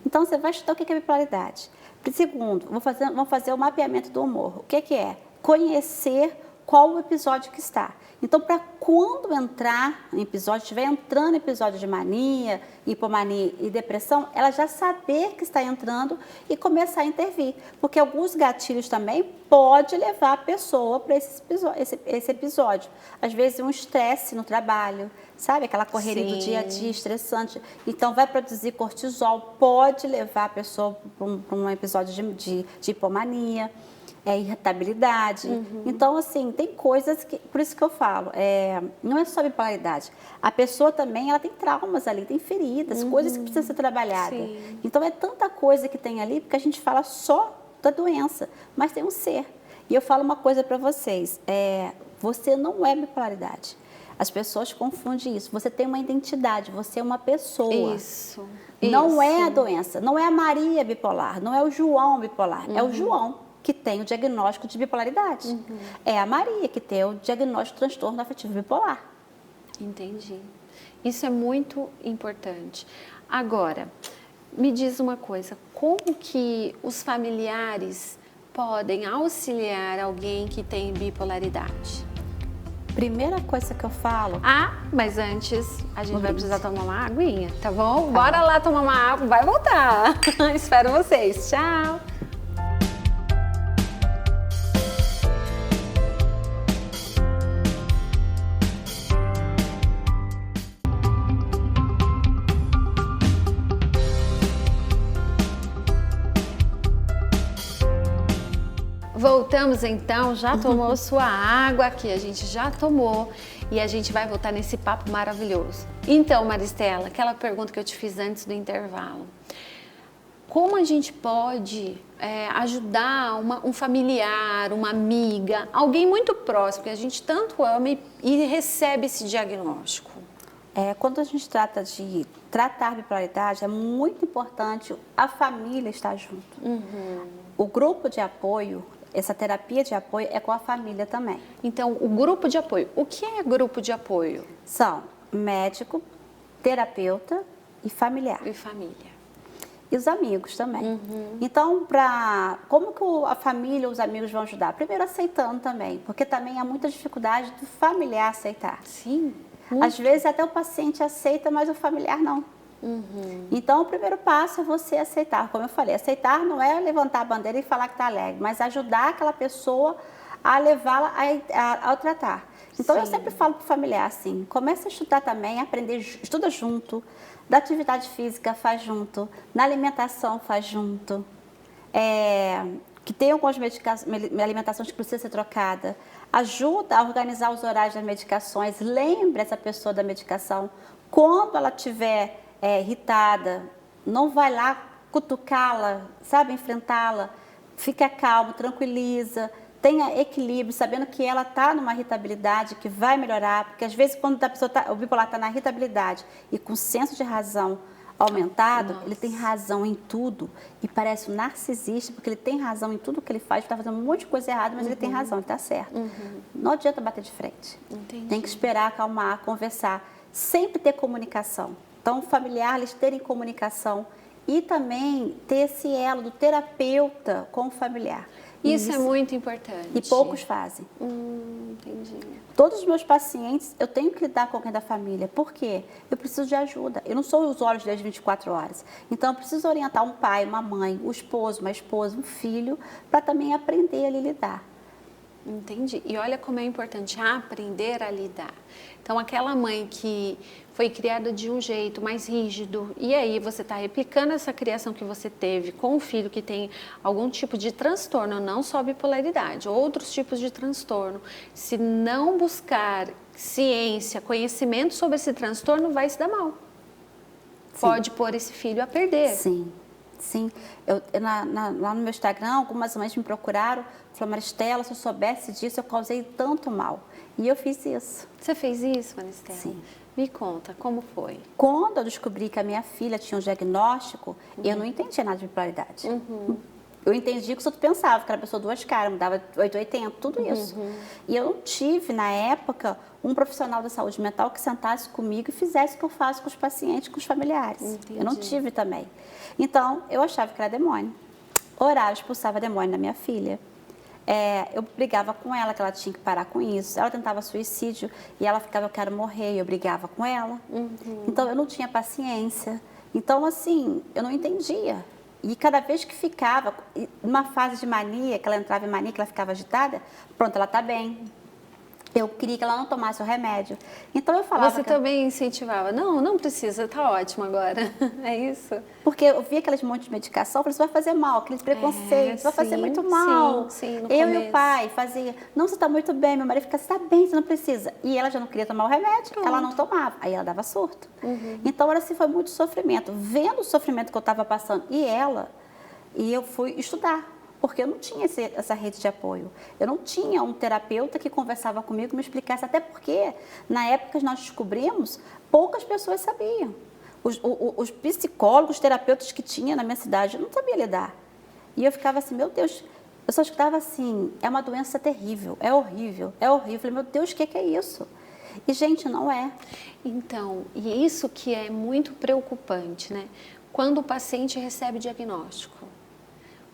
Então, você vai estudar o que é bipolaridade. Segundo, vamos fazer o mapeamento do humor. O que é? Conhecer qual o episódio que está. Então, para quando entrar em episódio, estiver entrando em episódio de mania, hipomania e depressão, ela já saber que está entrando e começar a intervir. Porque alguns gatilhos também pode levar a pessoa para esse episódio. Às vezes, um estresse no trabalho, sabe? Aquela correria do dia a dia estressante. Então, vai produzir cortisol, pode levar a pessoa para um episódio de hipomania. Irritabilidade. Então, assim, tem coisas que... Por isso que eu falo, não é só bipolaridade. A pessoa também, ela tem traumas ali, tem feridas, coisas que precisam ser trabalhadas. Sim. Então, é tanta coisa que tem ali, porque a gente fala só da doença, mas tem um ser. E eu falo uma coisa para vocês, você não é bipolaridade. As pessoas confundem isso. Você tem uma identidade, você é uma pessoa. Isso. Não é a doença, não é a Maria bipolar, não é o João bipolar, é o João que tem o diagnóstico de bipolaridade. É a Maria que tem o diagnóstico de transtorno afetivo bipolar. Entendi. Isso é muito importante. Agora, me diz uma coisa, como que os familiares podem auxiliar alguém que tem bipolaridade? Primeira coisa que eu falo... Mas antes a gente vai precisar tomar uma aguinha, tá bom? Bora lá tomar uma água, vai voltar. Espero vocês. Tchau! Voltamos então, já tomou sua água aqui, a gente já tomou e a gente vai voltar nesse papo maravilhoso. Então, Maristela, aquela pergunta que eu te fiz antes do intervalo. Como a gente pode ajudar um familiar, uma amiga, alguém muito próximo que a gente tanto ama e recebe esse diagnóstico? Quando a gente trata de tratar bipolaridade, é muito importante a família estar junto. O grupo de apoio, essa terapia de apoio é com a família também. Então, o grupo de apoio. O que é grupo de apoio? São médico, terapeuta e familiar. E família. E os amigos também. Então, como que a família, os amigos vão ajudar? Primeiro, aceitando também, porque também há muita dificuldade do familiar aceitar. Sim. Às vezes até o paciente aceita, mas o familiar não. Então, o primeiro passo é você aceitar. Como eu falei, aceitar não é levantar a bandeira e falar que está alegre, mas ajudar aquela pessoa a levá-la ao tratar. Então, eu Sim. sempre falo para o familiar assim, começa a estudar também, aprender, estuda junto, da atividade física faz junto, na alimentação faz junto, que tem algumas alimentações que precisam ser trocada, ajuda a organizar os horários das medicações, lembre essa pessoa da medicação, quando ela estiver irritada, não vai lá cutucá-la, sabe, enfrentá-la, fica calmo, tranquiliza, tenha equilíbrio, sabendo que ela está numa irritabilidade que vai melhorar, porque às vezes quando a pessoa o bipolar está na irritabilidade e com senso de razão aumentado, ele tem razão em tudo e parece um narcisista, porque ele tem razão em tudo que ele faz, está fazendo um monte de coisa errada, mas ele tem razão, ele está certo. Não adianta bater de frente. Entendi. Tem que esperar, acalmar, conversar, sempre ter comunicação. Então, familiares terem comunicação e também ter esse elo do terapeuta com o familiar. Isso é muito importante. E poucos fazem. Entendi. Todos os meus pacientes, eu tenho que lidar com alguém da família. Por quê? Eu preciso de ajuda. Eu não sou os olhos das 24 horas. Então, eu preciso orientar um pai, uma mãe, um esposo, uma esposa, um filho, para também aprender a lidar. Entendi. E olha como é importante aprender a lidar. Então, aquela mãe que foi criada de um jeito mais rígido, e aí você está replicando essa criação que você teve com um filho que tem algum tipo de transtorno, não só bipolaridade, outros tipos de transtorno. Se não buscar ciência, conhecimento sobre esse transtorno, vai se dar mal. Sim. Pode pôr esse filho a perder. Sim. Sim, lá no meu Instagram, algumas mães me procuraram, falaram, Maristela, se eu soubesse disso, eu causei tanto mal. E eu fiz isso. Você fez isso, Maristela? Sim. Me conta, como foi? Quando eu descobri que a minha filha tinha um diagnóstico, eu não entendia nada de bipolaridade. Eu entendi que os outros pensavam, que era pessoa duas caras, me dava 880, tudo isso. E eu não tive, na época, um profissional da saúde mental que sentasse comigo e fizesse o que eu faço com os pacientes, com os familiares. Entendi. Eu não tive também. Então, eu achava que era demônio. Orava, expulsava demônio na minha filha. Eu brigava com ela, que ela tinha que parar com isso. Ela tentava suicídio e ela ficava, eu quero morrer, e eu brigava com ela. Então, eu não tinha paciência. Então, assim, eu não entendia. E cada vez que ficava, numa fase de mania, que ela entrava em mania, que ela ficava agitada, pronto, ela está bem. Eu queria que ela não tomasse o remédio. Então, eu falava... Você também incentivava? Não, não precisa, tá ótimo agora. É isso? Porque eu via aqueles monte de medicação, eu falei, isso vai fazer mal, aqueles preconceitos, vai fazer muito mal. Sim, no eu começo. E o pai fazia, não, você está muito bem, meu marido fica, você está bem, você não precisa. E ela já não queria tomar o remédio, Pronto. ela não tomava, aí ela dava surto. Então, assim, foi muito sofrimento. Vendo o sofrimento que eu estava passando e eu fui estudar. Porque eu não tinha essa rede de apoio. Eu não tinha um terapeuta que conversava comigo, me explicasse, até porque, na época que nós descobrimos, poucas pessoas sabiam. Os psicólogos, terapeutas que tinha na minha cidade, eu não sabia lidar. E eu ficava assim, meu Deus, eu só escutava assim, é uma doença terrível, é horrível, é horrível. Eu falei, meu Deus, o que é isso? E, gente, não é. Então, e isso que é muito preocupante, né? Quando o paciente recebe diagnóstico.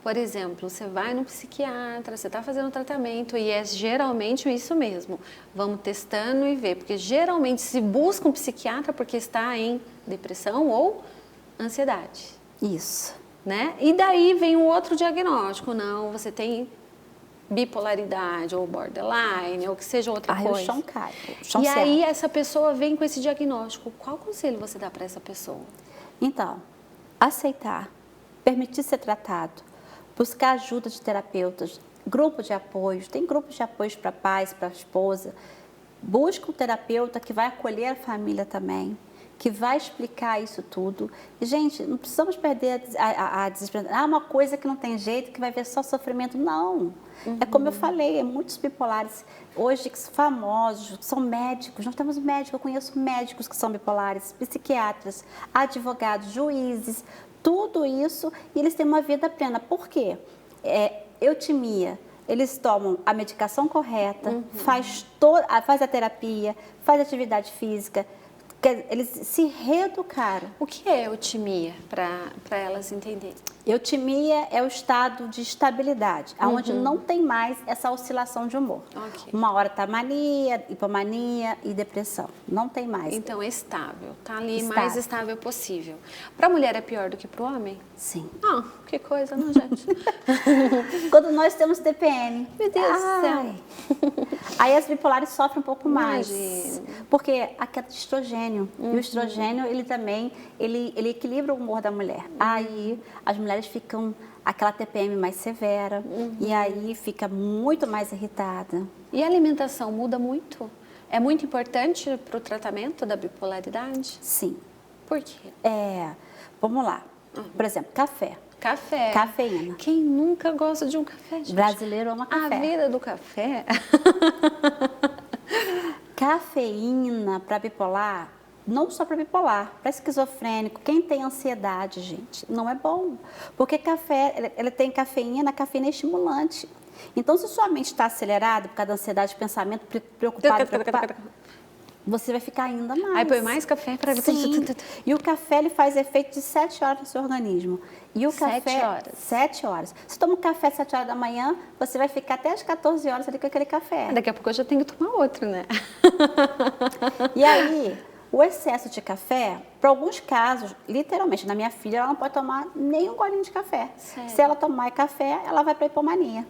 Por exemplo, você vai no psiquiatra, você está fazendo tratamento e é geralmente isso mesmo. Vamos testando e ver, porque geralmente se busca um psiquiatra porque está em depressão ou ansiedade. Isso. Né? E daí vem um outro diagnóstico, não, você tem bipolaridade ou borderline ou que seja outra coisa. O chão cai. O chão e cerra. aí essa pessoa vem com esse diagnóstico. Qual conselho você dá para essa pessoa? Então, aceitar, permitir ser tratado, buscar ajuda de terapeutas, grupo de apoio, tem grupos de apoio para pais, para esposa. Busca um terapeuta que vai acolher a família também, que vai explicar isso tudo. E, gente, não precisamos perder a desesperança. Uma coisa que não tem jeito, que vai ver só sofrimento. Não. É como eu falei, muitos bipolares hoje famosos, são médicos. Nós temos médicos, eu conheço médicos que são bipolares, psiquiatras, advogados, juízes, tudo isso, e eles têm uma vida plena. Por quê? Eutimia. Eles tomam a medicação correta, faz a terapia, faz atividade física, eles se reeducaram. O que é eutimia, para elas entenderem? Eutimia é o estado de estabilidade, onde não tem mais essa oscilação de humor. Ok. Uma hora tá mania, hipomania e depressão. Não tem mais. Então é estável, tá ali Estável. mais estável possível. Para a mulher é pior do que para o homem? Sim. Ah, que coisa, não, gente? Quando nós temos TPM. Meu Deus do céu. Ai. Aí as bipolares sofrem um pouco mais. Imagino. Porque a queda de estrogênio. E o estrogênio, ele também, ele equilibra o humor da mulher. Aí as mulheres ficam aquela TPM mais severa. E aí fica muito mais irritada. E a alimentação muda muito? É muito importante para o tratamento da bipolaridade? Sim. Por quê? Vamos lá. Por exemplo, café. Café. Cafeína. Quem nunca gosta de um café, gente? Brasileiro ama café. A vida do café. Cafeína para bipolar, não só para bipolar, para esquizofrênico, quem tem ansiedade, gente, não é bom. Porque café, ele tem cafeína, a cafeína é estimulante. Então, se sua mente está acelerada por causa da ansiedade, pensamento, preocupado, você vai ficar ainda mais. Aí põe mais café para... Sim. E o café, ele faz efeito de 7 horas no seu organismo. E o 7 café... horas? 7 horas. Se toma um café às 7 horas da manhã, você vai ficar até às 14 horas ali com aquele café. Daqui a pouco eu já tenho que tomar outro, né? E aí, o excesso de café, para alguns casos, literalmente, na minha filha, ela não pode tomar nem um golinho de café. Sério? Se ela tomar café, ela vai para hipomania.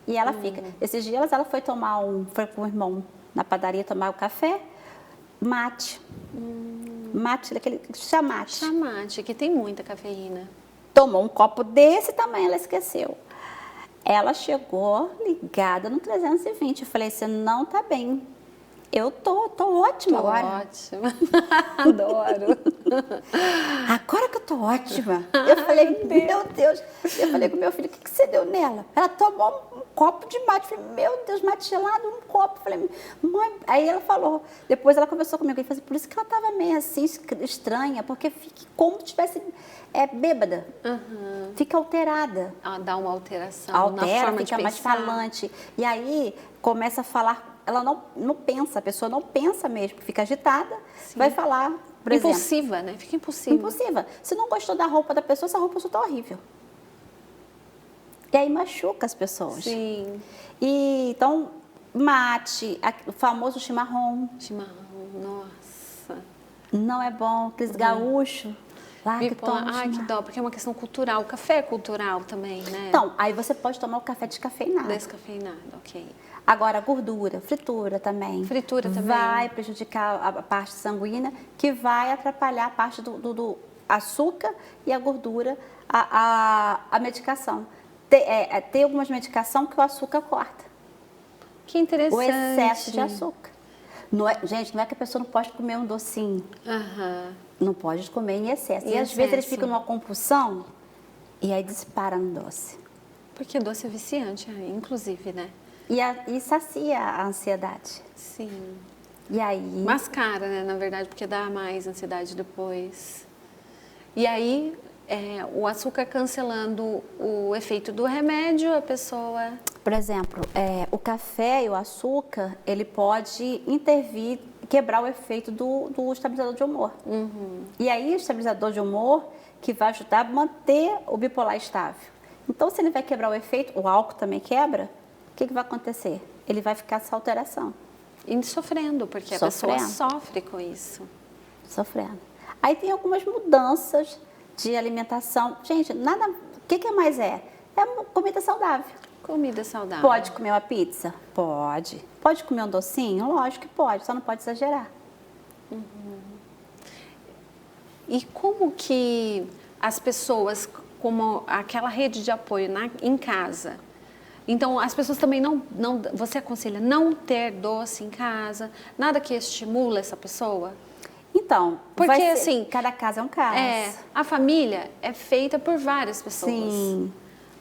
E ela fica. Esses dias ela foi foi com o irmão na padaria tomar o café, mate. Mate, daquele chamate. Chamate, que tem muita cafeína. Tomou um copo desse tamanho, ela esqueceu. Ela chegou ligada no 320. Eu falei, você não tá bem. Eu tô ótima agora. Ótima. Adoro. Agora que eu tô ótima. Eu falei, meu Deus. Eu falei com meu filho, o que você deu nela? Ela tomou um copo de mate. Eu falei, meu Deus, mate gelado, um copo. Eu falei, mãe. Aí ela falou, depois ela conversou comigo. E falou assim, por isso que ela tava meio assim, estranha, porque fica como se tivesse bêbada. Fica alterada. Dá uma alteração na Altera, forma fica de mais pensar. falante. E aí começa a falar, ela não pensa, a pessoa não pensa mesmo, fica agitada, vai falar, por exemplo. Impulsiva, né? Fica impulsiva. Impulsiva. Se não gostou da roupa da pessoa, essa roupa só tá horrível. E aí machuca as pessoas. Sim. E então, mate, o famoso chimarrão, Chimarrão, nossa. não é bom, aqueles gaúchos lá que Bipolar, tomam ai, que chimarrão. dó, porque é uma questão cultural. O café é cultural também, né? Então, aí você pode tomar o café descafeinado. Descafeinado, ok. Agora, a gordura, fritura também. Fritura também. Vai prejudicar a parte sanguínea, que vai atrapalhar a parte do açúcar e a gordura, a medicação. Tem algumas medicações que o açúcar corta. Que interessante. O excesso de açúcar. Gente, não é que a pessoa não pode comer um docinho. Não pode comer em excesso. E às vezes eles ficam numa compulsão e aí dispara no doce. Porque doce é viciante, inclusive, né? E sacia a ansiedade. Sim. E aí... Mascara, né, na verdade, porque dá mais ansiedade depois. E aí, o açúcar cancelando o efeito do remédio, a pessoa... Por exemplo, o café e o açúcar, ele pode intervir, quebrar o efeito do estabilizador de humor. E aí, o estabilizador de humor que vai ajudar a manter o bipolar estável. Então, se ele vai quebrar o efeito, o álcool também quebra, o que vai acontecer? Ele vai ficar essa alteração. E sofrendo, porque a pessoa sofre com isso. Sofrendo. Aí tem algumas mudanças de alimentação. Gente, nada... O que mais é? É comida saudável. Comida saudável. Pode comer uma pizza? Pode. Pode comer um docinho? Lógico que pode, só não pode exagerar. E como que as pessoas, como aquela rede de apoio em casa... Então, as pessoas também você aconselha não ter doce em casa, nada que estimula essa pessoa? Então, porque assim, cada caso é um caso. A família é feita por várias pessoas. Sim.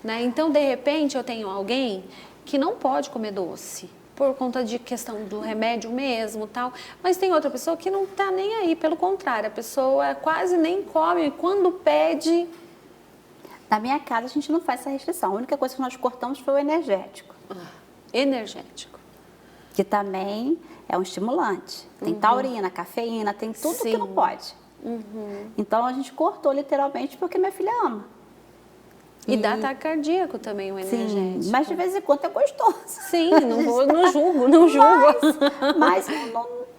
Né? Então, de repente, eu tenho alguém que não pode comer doce, por conta de questão do remédio mesmo, tal. Mas tem outra pessoa que não está nem aí, pelo contrário, a pessoa quase nem come, e quando pede... Na minha casa, a gente não faz essa restrição. A única coisa que nós cortamos foi o energético. Energético. Que também é um estimulante. Tem taurina, cafeína, tem tudo que não pode. Então, a gente cortou literalmente porque minha filha ama. E dá ataque cardíaco também, o energético. Sim, mas de vez em quando é gostoso. Sim, não julgo, não julgo. Mas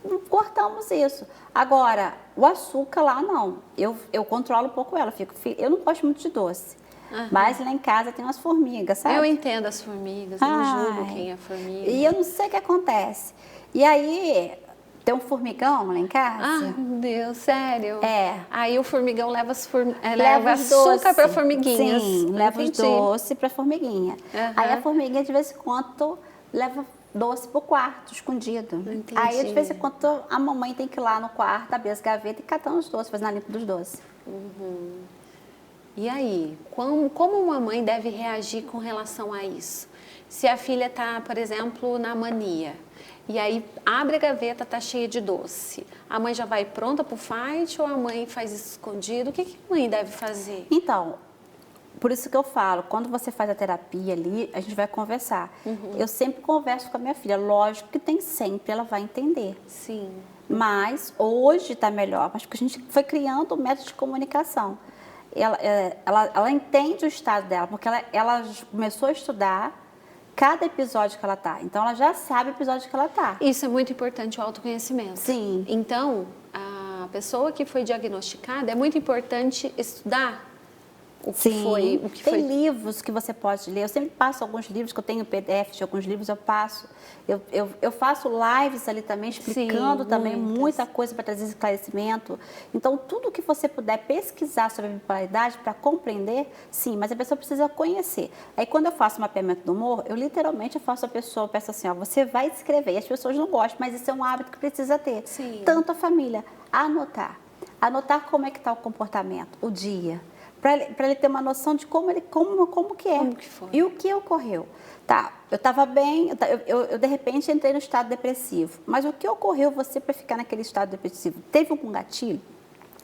não cortamos isso. Agora, o açúcar lá não. Eu controlo um pouco ela. Eu não gosto muito de doce. Mas lá em casa tem umas formigas, sabe? Eu entendo as formigas, não julgo quem é formiga. E eu não sei o que acontece. E aí, tem um formigão lá em casa. Ah, meu Deus, sério? É. Aí o formigão leva, Leva açúcar para formiguinhas. Sim, leva os doces para formiguinha. Aí a formiguinha, de vez em quando, leva doce pro quarto, escondido. Entendi. Aí, de vez em quando, a mamãe tem que ir lá no quarto, abrir as gavetas e catar os doces, fazer a limpa dos doces. E aí, como uma mãe deve reagir com relação a isso? Se a filha está, por exemplo, na mania, e aí abre a gaveta, está cheia de doce, a mãe já vai pronta para o fight ou a mãe faz isso escondido? O que a mãe deve fazer? Então, por isso que eu falo, quando você faz a terapia ali, a gente vai conversar. Eu sempre converso com a minha filha, lógico que tem sempre, ela vai entender. Sim. Mas hoje está melhor, mas porque a gente foi criando um método de comunicação. Ela entende o estado dela, porque ela começou a estudar cada episódio que ela está. Então, ela já sabe o episódio que ela está. Isso é muito importante, o autoconhecimento. Sim. Então, a pessoa que foi diagnosticada, é muito importante estudar o que foi. Tem livros que você pode ler. Eu sempre passo alguns livros, que eu tenho PDF de alguns livros, eu passo. Eu faço lives ali também, explicando também muita coisa para trazer esclarecimento. Então, tudo que você puder pesquisar sobre a bipolaridade para compreender, sim, mas a pessoa precisa conhecer. Aí, quando eu faço mapeamento do humor, eu literalmente faço a pessoa, peço assim, ó, você vai escrever. E as pessoas não gostam, mas isso é um hábito que precisa ter. Sim. Tanto a família, anotar. Anotar como é que está o comportamento, o dia. Para ele ter uma noção de como que é. Como que foi. E o que ocorreu. Tá, eu estava bem, eu de repente entrei no estado depressivo. Mas o que ocorreu você para ficar naquele estado depressivo? Teve algum gatilho?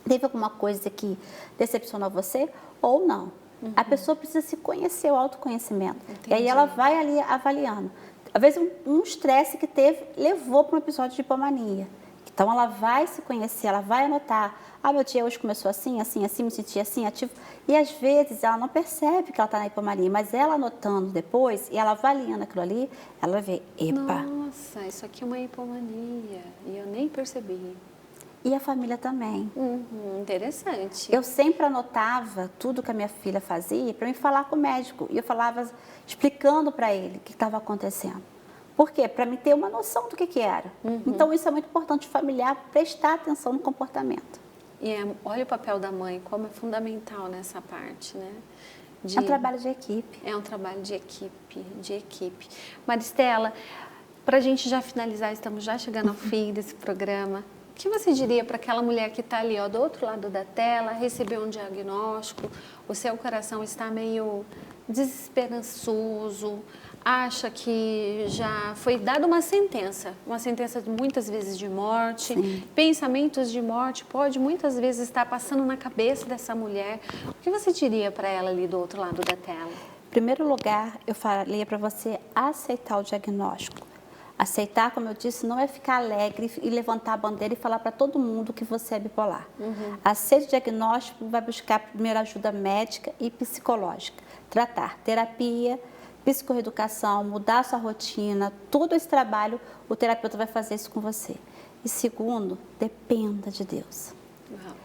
Teve alguma coisa que decepcionou você ou não? A pessoa precisa se conhecer, o autoconhecimento. Entendi. E aí ela vai ali avaliando. Às vezes um estresse que teve levou para um episódio de hipomania. Então, ela vai se conhecer, ela vai anotar. Ah, meu dia hoje começou assim, assim, assim, me senti assim, ativo. E, às vezes, ela não percebe que ela está na hipomania, mas ela anotando depois e ela avaliando aquilo ali, ela vê, epa. Nossa, isso aqui é uma hipomania e eu nem percebi. E a família também. Interessante. Eu sempre anotava tudo que a minha filha fazia para me falar com o médico. E eu falava explicando para ele o que estava acontecendo. Por quê? Para me ter uma noção do que era. Então, isso é muito importante, o familiar prestar atenção no comportamento. E olha o papel da mãe, como é fundamental nessa parte, né? É um trabalho de equipe. É um trabalho de equipe. Maristela, para a gente já finalizar, estamos já chegando ao fim desse programa. O que você diria para aquela mulher que está ali, ó, do outro lado da tela, recebeu um diagnóstico, o seu coração está meio desesperançoso, acha que já foi dada uma sentença muitas vezes de morte, pensamentos de morte pode muitas vezes estar passando na cabeça dessa mulher. O que você diria para ela ali do outro lado da tela? Em primeiro lugar, eu falaria para você aceitar o diagnóstico. Aceitar, como eu disse, não é ficar alegre e levantar a bandeira e falar para todo mundo que você é bipolar. Aceite o diagnóstico, vai buscar primeiro ajuda médica e psicológica. Tratar, terapia, psicoeducação, mudar a sua rotina, todo esse trabalho, o terapeuta vai fazer isso com você. E segundo, dependa de Deus.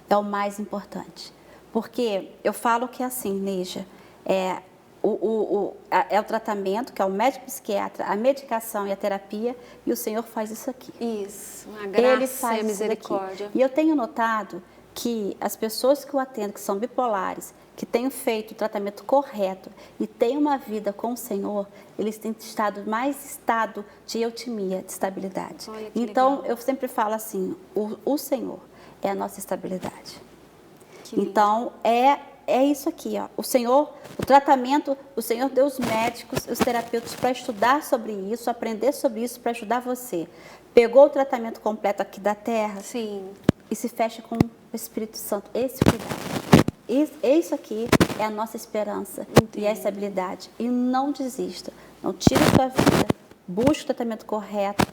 É o mais importante. Porque eu falo que é assim, Neija, é o tratamento, que é o médico psiquiatra, a medicação e a terapia, e o Senhor faz isso aqui. Isso, a graça Ele faz e a misericórdia. E eu tenho notado que as pessoas que eu atendo, que são bipolares, que têm feito o tratamento correto e têm uma vida com o Senhor, eles têm estado de eutimia, de estabilidade. Olha que então, legal. eu sempre falo assim, o Senhor é a nossa estabilidade. Que lindo. Então, é isso aqui, ó. O Senhor, o tratamento, o Senhor deu os médicos, os terapeutas para estudar sobre isso, aprender sobre isso, para ajudar você. Pegou o tratamento completo aqui da Terra. Sim. E se fecha com o Espírito Santo. Esse cuidado. Isso aqui é a nossa esperança. E a estabilidade. E não desista. Não tire sua vida. Busque o tratamento correto.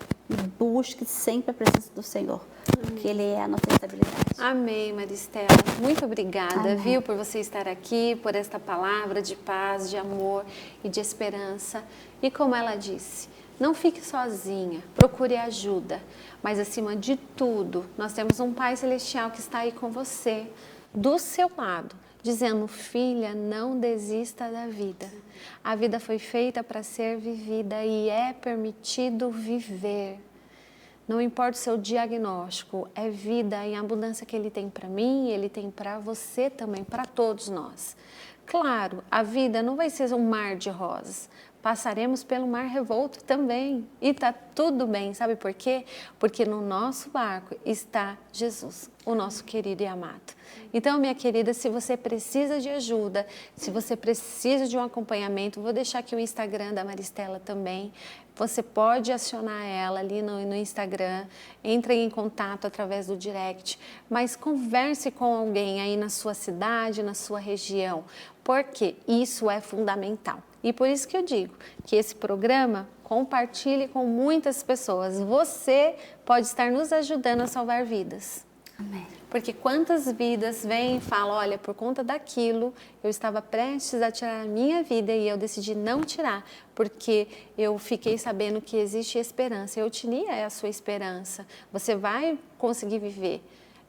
busque sempre a presença do Senhor, porque Ele é a nossa estabilidade. Amém, Maristela. Muito obrigada, Amém. viu, por você estar aqui, por esta palavra de paz, de amor e de esperança. E como ela disse, não fique sozinha, procure ajuda, mas acima de tudo, nós temos um Pai Celestial que está aí com você, do seu lado, dizendo: filha, não desista da vida. A vida foi feita para ser vivida e é permitido viver. Não importa o seu diagnóstico, é vida em abundância que Ele tem para mim, Ele tem para você também, para todos nós. Claro, a vida não vai ser um mar de rosas. Passaremos pelo mar revolto também. E tá tudo bem, sabe por quê? Porque no nosso barco está Jesus, o nosso querido e amado. Então, minha querida, se você precisa de ajuda, se você precisa de um acompanhamento, vou deixar aqui o Instagram da Maristela também. Você pode acionar ela ali no Instagram, entre em contato através do direct, mas converse com alguém aí na sua cidade, na sua região, porque isso é fundamental. E por isso que eu digo que esse programa compartilhe com muitas pessoas. Você pode estar nos ajudando a salvar vidas. Amém. Porque quantas vidas vêm e falam: olha, por conta daquilo, eu estava prestes a tirar a minha vida e eu decidi não tirar, porque eu fiquei sabendo que existe esperança. Eutilia é a sua esperança. Você vai conseguir viver.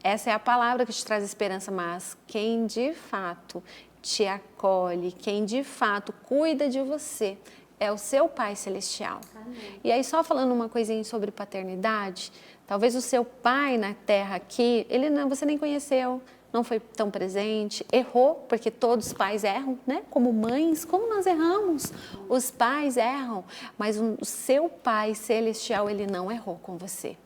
Essa é a palavra que te traz esperança, mas quem de fato te acolhe, quem de fato cuida de você, é o seu Pai Celestial. Amém. E aí, só falando uma coisinha sobre paternidade, talvez o seu pai na terra aqui, você nem conheceu, não foi tão presente, errou, porque todos os pais erram, né? Como mães, como nós erramos? Os pais erram, mas o seu Pai Celestial, Ele não errou com você.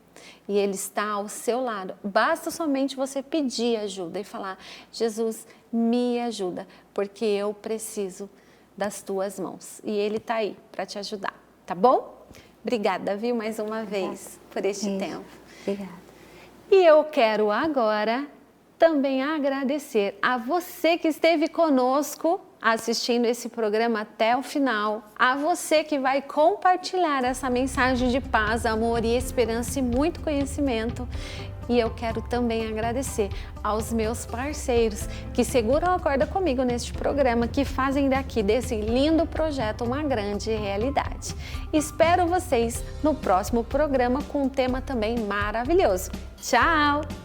E Ele está ao seu lado. Basta somente você pedir ajuda e falar: Jesus, me ajuda, porque eu preciso das tuas mãos. E Ele está aí para te ajudar, tá bom? Obrigada, viu, mais uma vez por este tempo. Obrigada. E eu quero agora também agradecer a você que esteve conosco assistindo esse programa até o final, a você que vai compartilhar essa mensagem de paz, amor e esperança e muito conhecimento. E eu quero também agradecer aos meus parceiros que seguram a corda comigo neste programa, que fazem daqui desse lindo projeto uma grande realidade. Espero vocês no próximo programa com um tema também maravilhoso. Tchau!